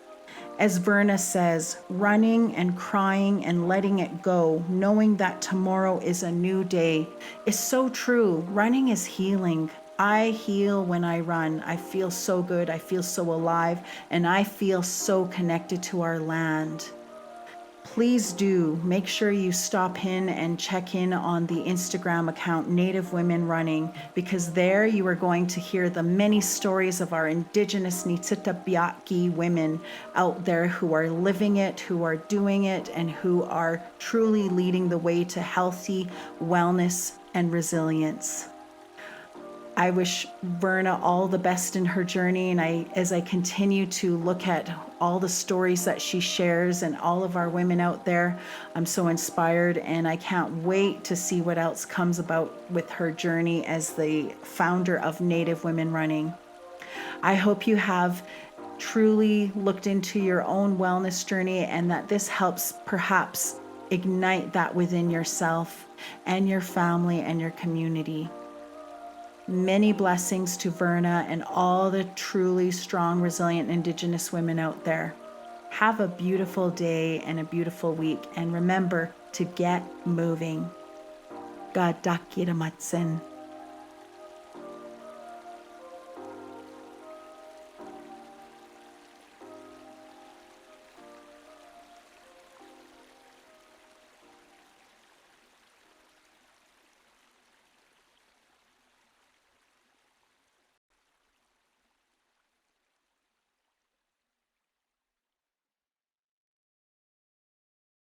As Verna says, running and crying and letting it go, knowing that tomorrow is a new day, is so true. Running is healing. I heal when I run. I feel so good. I feel so alive. And I feel so connected to our land. Please do make sure you stop in and check in on the Instagram account Native Women Running, because there you are going to hear the many stories of our Indigenous Nitsitapi women out there who are living it, who are doing it, and who are truly leading the way to healthy wellness and resilience. I wish Verna all the best in her journey, and as I continue to look at all the stories that she shares and all of our women out there, I'm so inspired, and I can't wait to see what else comes about with her journey as the founder of Native Women Running. I hope you have truly looked into your own wellness journey, and that this helps perhaps ignite that within yourself and your family and your community. Many blessings to Verna and all the truly strong, resilient Indigenous women out there. Have a beautiful day and a beautiful week, and remember to get moving. God dakiramatsen.